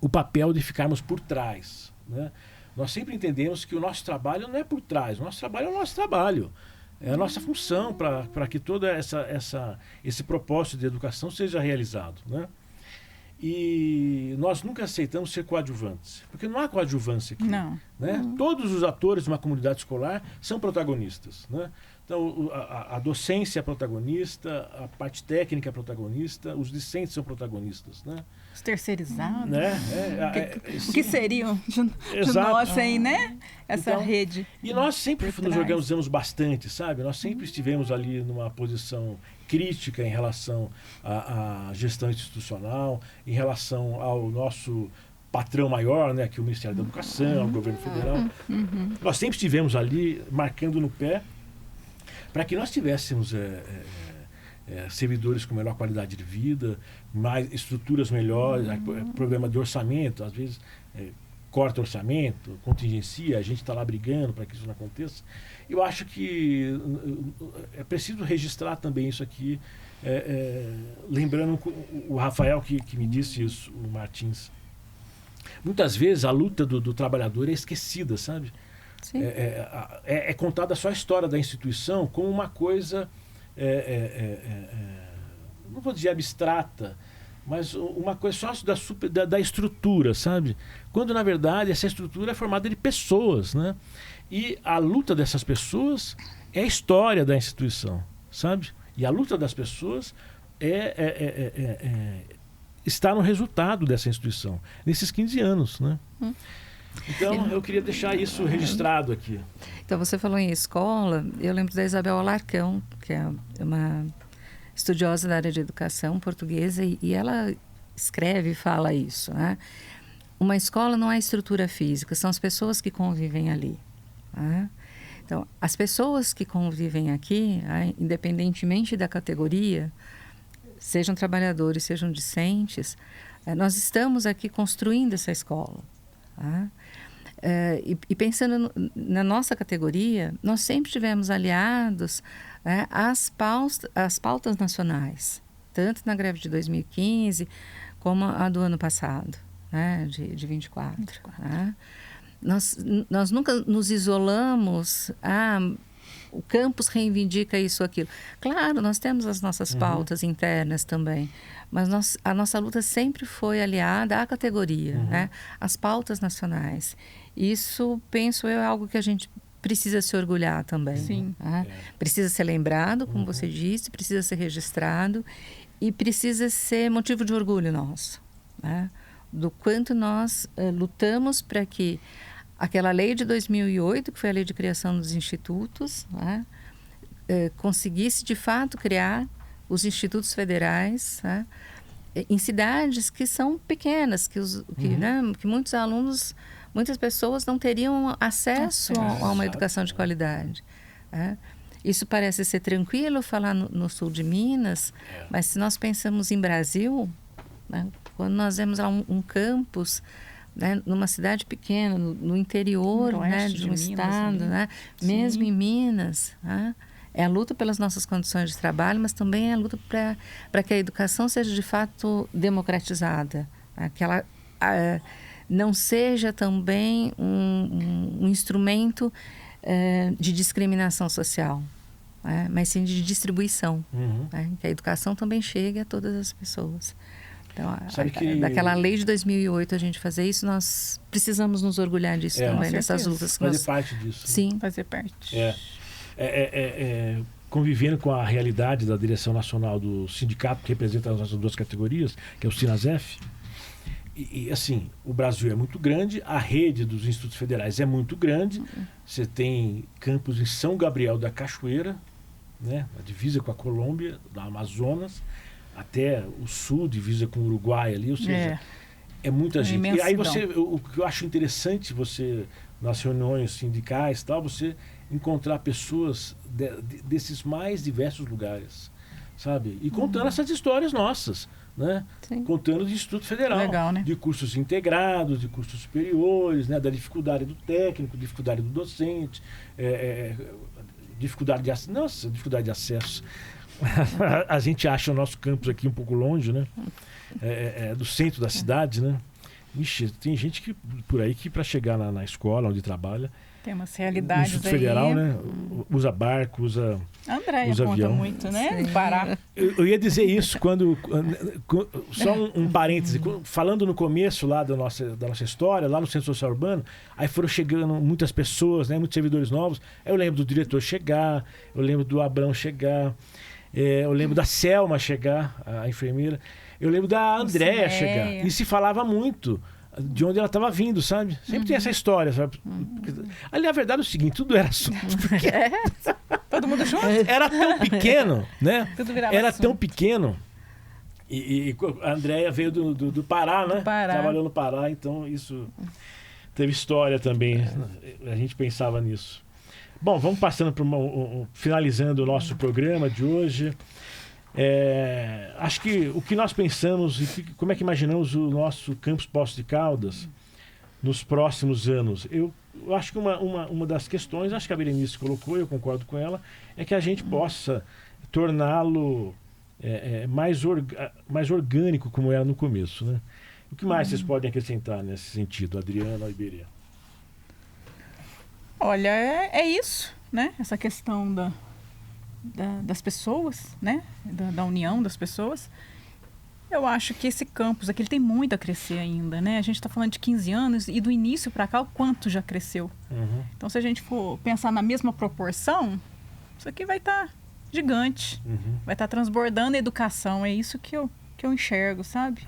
o papel de ficarmos por trás, né? Nós sempre entendemos que o nosso trabalho não é por trás, o nosso trabalho é o nosso trabalho. É a nossa função para que todo esse propósito de educação seja realizado, né? E nós nunca aceitamos ser coadjuvantes, porque não há coadjuvância aqui. Não. Né? Todos os atores de uma comunidade escolar são protagonistas, né? Então, a docência é protagonista, a parte técnica é protagonista, os discentes são protagonistas, né? Os terceirizados. Né? O que seriam de nós aí, né? Essa rede. E nós sempre nos organizamos bastante, sabe? Nós sempre estivemos ali numa posição crítica em relação à gestão institucional, em relação ao nosso patrão maior, né? Que é o Ministério da Educação, o governo federal. Nós sempre estivemos ali marcando no pé para que nós tivéssemos servidores com melhor qualidade de vida, mais estruturas melhores, problema de orçamento, às vezes corta orçamento, contingencia, a gente está lá brigando para que isso não aconteça. Eu acho que é preciso registrar também isso aqui, lembrando o Rafael que me disse isso, o Martins. Muitas vezes a luta do trabalhador é esquecida, sabe? Sim. É contada só a história da instituição como uma coisa, não vou dizer abstrata, mas uma coisa só da estrutura, sabe? Quando, na verdade, essa estrutura é formada de pessoas, né? E a luta dessas pessoas é a história da instituição, sabe? E a luta das pessoas está no resultado dessa instituição, nesses 15 anos, né? Então, eu queria deixar isso registrado aqui. Então, você falou em escola, eu lembro da Isabel Alarcão, que é uma estudiosa da área de educação portuguesa, e ela escreve e fala isso, né? Uma escola não é estrutura física, são as pessoas que convivem ali, né? Então, as pessoas que convivem aqui, independentemente da categoria, sejam trabalhadores, sejam discentes, nós estamos aqui construindo essa escola, tá? E pensando na nossa categoria, nós sempre tivemos aliados às pautas nacionais, tanto na greve de 2015 como a do ano passado, né, de 24. Né? Nós nunca nos isolamos, o campus reivindica isso ou aquilo. Claro, nós temos as nossas pautas internas também, mas a nossa luta sempre foi aliada à categoria, né? Às pautas nacionais. Isso, penso eu, é algo que a gente precisa se orgulhar também. Sim. Né? Precisa ser lembrado, como você disse, precisa ser registrado e precisa ser motivo de orgulho nosso, né? Do quanto nós lutamos para que aquela lei de 2008, que foi a lei de criação dos institutos, né, conseguisse de fato criar os institutos federais, né, em cidades que são pequenas, que muitos alunos, muitas pessoas não teriam acesso a uma educação de qualidade. Né? Isso parece ser tranquilo falar no sul de Minas, mas se nós pensamos em Brasil, né, quando nós vemos lá um campus, né, numa cidade pequena, no interior, né, de um estado, né, mesmo em Minas, né, é a luta pelas nossas condições de trabalho, mas também é a luta para que a educação seja de fato democratizada, né, que ela não seja também um instrumento de discriminação social, né, mas sim de distribuição, né, que a educação também chegue a todas as pessoas. Então, daquela lei de 2008 a gente fazer isso, nós precisamos nos orgulhar disso também, dessas lutas. Fazer parte disso. Sim. Fazer parte. Convivendo com a realidade da direção nacional do sindicato que representa as nossas duas categorias, que é o Sinasef. E assim, o Brasil é muito grande, a rede dos institutos federais é muito grande. Você tem campus em São Gabriel da Cachoeira, né, a divisa com a Colômbia, da Amazonas, até o sul, divisa com o Uruguai ali, ou seja, é muita gente. E aí o que eu acho interessante, você, nas reuniões sindicais, tal, você encontrar pessoas desses mais diversos lugares, sabe? E contando essas histórias nossas, né? Sim. Contando de Instituto Federal, legal, né? De cursos integrados, de cursos superiores, né? Da dificuldade do técnico, dificuldade do docente, dificuldade de acesso. A gente acha o nosso campus aqui um pouco longe, né? Do centro da cidade, né? Ixi, tem gente por aí que para chegar na escola onde trabalha, tem umas realidades no Instituto Federal, né? Usa barco, usa Andréia usa conta avião. muito, né? Do Pará. Eu ia dizer isso só um parêntese, falando no começo lá da nossa história, lá no Centro Social Urbano, aí foram chegando muitas pessoas, né? Muitos servidores novos. Eu lembro do diretor chegar, eu lembro do Abrão chegar, eu lembro da Selma chegar, a enfermeira. Eu lembro da Andréia chegar. E se falava muito de onde ela estava vindo, sabe? Sempre tem essa história, sabe? Ali, na verdade, é o seguinte, tudo era assunto. Todo mundo junto? Era tão pequeno, né? Tudo virava era assunto. tão pequeno. E a Andréia veio do Pará, né? Do Pará. Trabalhou no Pará, então isso teve história também. A gente pensava nisso. Bom, vamos passando para finalizando o nosso programa de hoje. Acho que o que nós pensamos e como é que imaginamos o nosso campus Poços de Caldas nos próximos anos. Eu acho que uma das questões, acho que a Berenice colocou, eu concordo com ela, é que a gente possa torná-lo mais orgânico como era no começo, né? O que mais vocês podem acrescentar nesse sentido, Adriana ou Iberê? Olha, é isso, né? Essa questão das pessoas, né? Da união das pessoas. Eu acho que esse campus aqui ele tem muito a crescer ainda, né? A gente está falando de 15 anos e do início para cá o quanto já cresceu. Então, se a gente for pensar na mesma proporção, isso aqui vai estar gigante. Vai estar transbordando a educação. É isso que eu enxergo, sabe?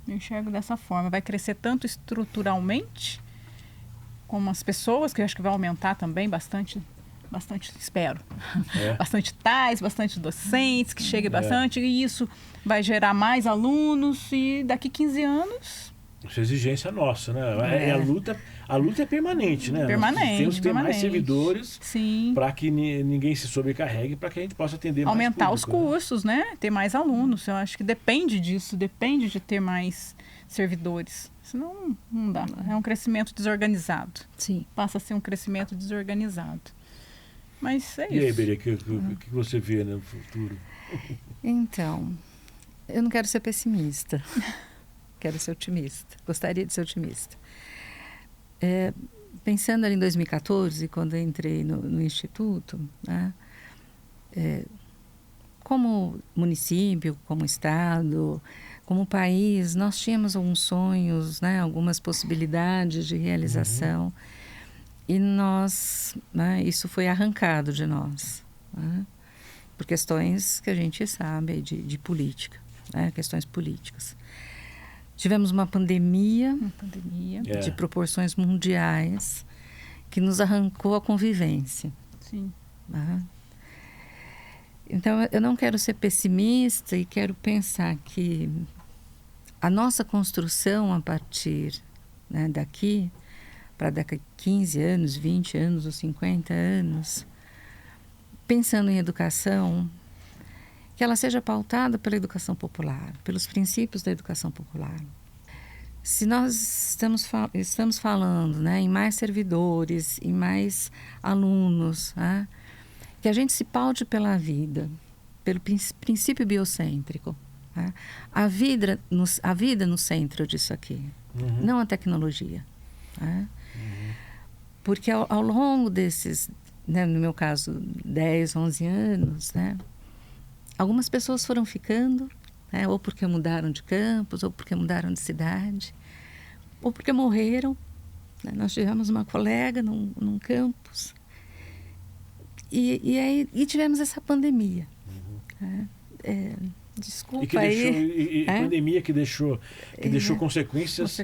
Eu enxergo dessa forma. Vai crescer tanto estruturalmente como as pessoas, que eu acho que vai aumentar também bastante, espero. Bastante tais, bastante docentes, que chegue bastante, e isso vai gerar mais alunos, e daqui 15 anos... Isso é exigência nossa, né? A luta é permanente, né? Permanente. Nós temos que ter mais servidores para que ninguém se sobrecarregue, para que a gente possa atender mais público. Aumentar os cursos, né? Ter mais alunos. Eu acho que depende disso, depende de ter mais servidores, Senão não dá. É um crescimento desorganizado. Sim. Passa a ser um crescimento desorganizado. Mas é isso. E aí, Berê, o que você vê, né, no futuro? Então, eu não quero ser pessimista. Quero ser otimista. Gostaria de ser otimista. Pensando ali em 2014, quando eu entrei no Instituto, né, como município, como estado, como país, nós tínhamos alguns sonhos, né, algumas possibilidades de realização. E nós, né, isso foi arrancado de nós, né, por questões que a gente sabe de política, né, questões políticas. Tivemos uma pandemia de proporções mundiais que nos arrancou a convivência. Sim. Né? Então, eu não quero ser pessimista e quero pensar que a nossa construção a partir, né, daqui para daqui a 15 anos, 20 anos ou 50 anos, pensando em educação, que ela seja pautada pela educação popular, pelos princípios da educação popular. Se nós estamos falando, né, em mais servidores, em mais alunos, né, que a gente se paute pela vida, pelo princípio biocêntrico, né, a vida no centro disso aqui, não a tecnologia. Né? Porque ao longo desses, né, no meu caso, 10, 11 anos, né, algumas pessoas foram ficando, né, ou porque mudaram de campus, ou porque mudaram de cidade, ou porque morreram. Né? Nós tivemos uma colega num campus e tivemos essa pandemia. Né? Desculpa aí. Pandemia que deixou consequências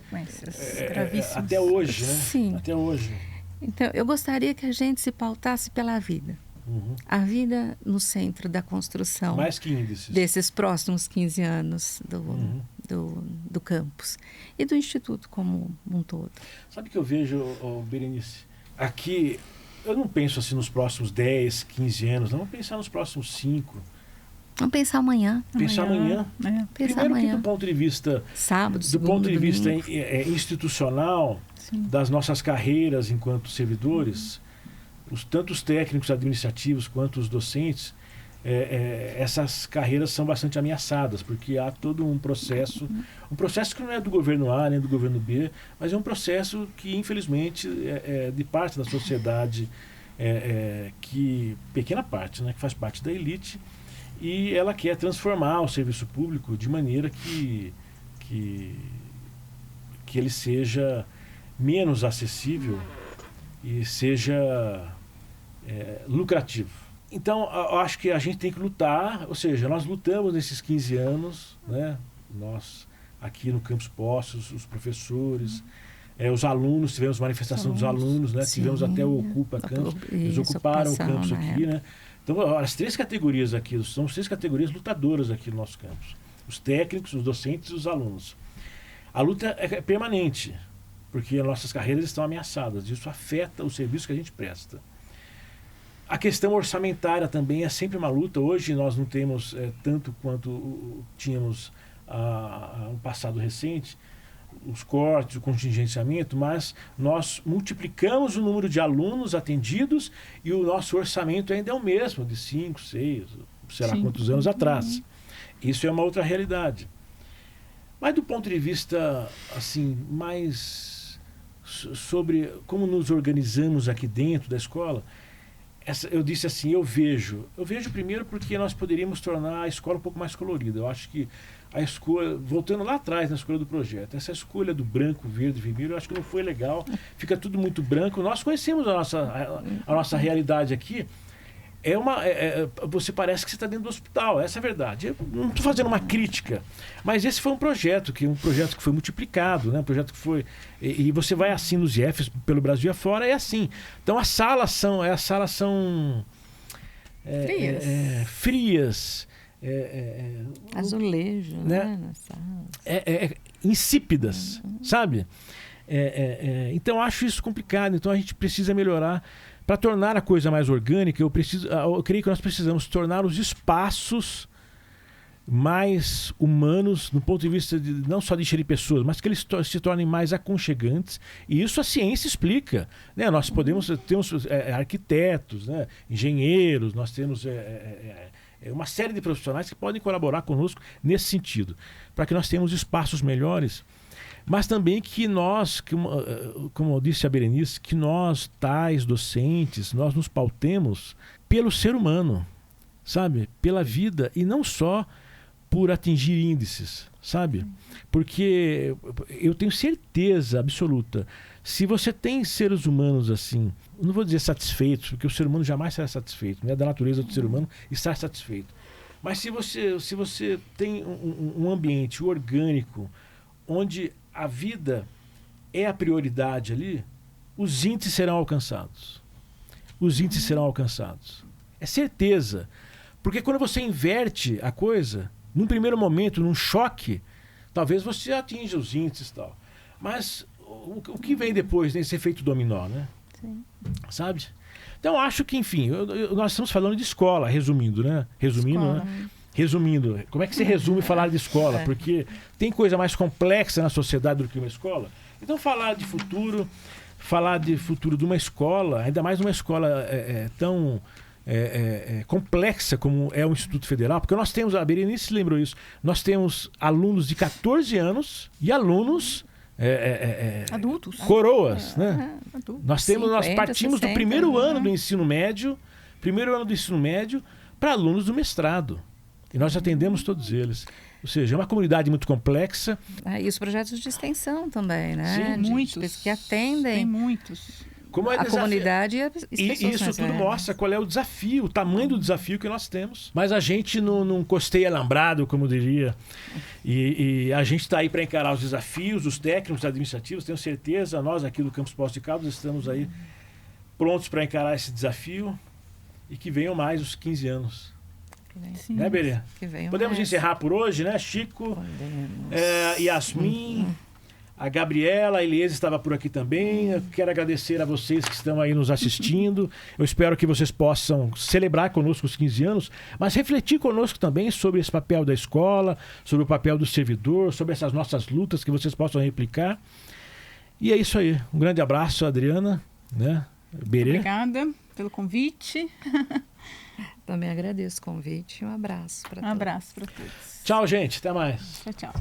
gravíssimas. Até hoje, né? Sim. Até hoje. Então, eu gostaria que a gente se pautasse pela vida. A vida no centro da construção. Mais que índices. Desses próximos 15 anos do campus. E do Instituto como um todo. Sabe o que eu vejo, Berenice? Aqui, eu não penso assim nos próximos 10, 15 anos. Não, vou pensar nos próximos 5. Vamos pensar amanhã. Pensar amanhã. Primeiro amanhã. que do ponto de vista sábado, do segundo, ponto de vista institucional, Sim. das nossas carreiras enquanto servidores, tanto os técnicos administrativos quanto os docentes, essas carreiras são bastante ameaçadas, porque há todo um processo que não é do governo A nem do governo B, mas é um processo que infelizmente de parte da sociedade, que pequena parte, né, que faz parte da elite, e ela quer transformar o serviço público de maneira que ele seja menos acessível e seja lucrativo. Então, eu acho que a gente tem que lutar, ou seja, nós lutamos nesses 15 anos, né? Nós aqui no Campus Poços, os professores, os alunos, tivemos manifestação dos alunos, né? Tivemos até o Ocupa Campus, eles ocuparam o campus aqui, né? Então, as 3 categorias aqui, são as 3 categorias lutadoras aqui no nosso campus. Os técnicos, os docentes e os alunos. A luta é permanente, porque as nossas carreiras estão ameaçadas. Isso afeta o serviço que a gente presta. A questão orçamentária também é sempre uma luta. Hoje nós não temos tanto quanto tínhamos no passado recente, os cortes, o contingenciamento, mas nós multiplicamos o número de alunos atendidos e o nosso orçamento ainda é o mesmo, de 5, 6, sei lá quantos anos atrás. Isso é uma outra realidade. Mas do ponto de vista assim, mais sobre como nos organizamos aqui dentro da escola, eu disse assim, eu vejo primeiro porque nós poderíamos tornar a escola um pouco mais colorida. Eu acho que a escolha, voltando lá atrás na escolha do projeto, essa escolha do branco, verde e vermelho, eu acho que não foi legal, fica tudo muito branco. Nós conhecemos a nossa realidade aqui. Você parece que você está dentro do hospital, essa é a verdade. Eu não estou fazendo uma crítica, mas esse foi um projeto que foi multiplicado, né? Um projeto que foi... E você vai assim nos IFs pelo Brasil afora, é assim. Então as salas são frias. Azulejo, né? Nas salas. Insípidas, sabe? Então acho isso complicado. Então a gente precisa melhorar. Para tornar a coisa mais orgânica, eu creio que nós precisamos tornar os espaços mais humanos no ponto de vista de, não só de gerir pessoas, mas que eles se tornem mais aconchegantes. E isso a ciência explica, né? Nós temos arquitetos, né? Engenheiros, nós temos uma série de profissionais que podem colaborar conosco nesse sentido, para que nós tenhamos espaços melhores, mas também que nós, como disse a Berenice, que nós, tais docentes, nós nos pautemos pelo ser humano, sabe? Pela vida, e não só por atingir índices, sabe? Porque eu tenho certeza absoluta, se você tem seres humanos assim, não vou dizer satisfeitos, porque o ser humano jamais será satisfeito, não é da natureza do ser humano estar satisfeito. Mas se você tem um ambiente orgânico, onde a vida é a prioridade ali, os índices serão alcançados. Os índices serão alcançados. É certeza. Porque quando você inverte a coisa, num primeiro momento, num choque, talvez você atinja os índices e tal. Mas o que vem depois desse efeito dominó, né? Sim. Sabe? Então, acho que, enfim, nós estamos falando de escola, resumindo, né? Resumindo, como é que você resume falar de escola? Porque tem coisa mais complexa na sociedade do que uma escola. Então, falar de futuro de uma escola, ainda mais uma escola tão complexa como é o Instituto Federal, porque nós temos, a Berenice lembrou isso, nós temos alunos de 14 anos e alunos adultos, coroas, né? Adultos. Nós partimos 60, do primeiro ano do ensino médio, para alunos do mestrado. E nós atendemos todos eles. Ou seja, é uma comunidade muito complexa. E os projetos de extensão também, né? Sim, muitos. Que atendem. Tem muitos. Como a comunidade e as pessoas. E isso tudo mostra qual é o desafio, o tamanho do desafio que nós temos. Mas a gente não costeia alambrado, como diria. E a gente está aí para encarar os desafios, os técnicos, administrativos. Tenho certeza, nós aqui do Campus Poços de Caldas estamos aí prontos para encarar esse desafio. E que venham mais os 15 anos. Sim. Né, Berê? Podemos encerrar por hoje, né? Chico, Yasmin, a Gabriela, a Eliese estava por aqui também. Eu quero agradecer a vocês que estão aí nos assistindo. Eu espero que vocês possam celebrar conosco os 15 anos, mas refletir conosco também sobre esse papel da escola, sobre o papel do servidor, sobre essas nossas lutas que vocês possam replicar. E é isso aí. Um grande abraço, Adriana, né? Berê. Obrigada pelo convite. Também agradeço o convite e um abraço para todos. Um abraço para todos. Tchau, gente. Até mais. Tchau, tchau.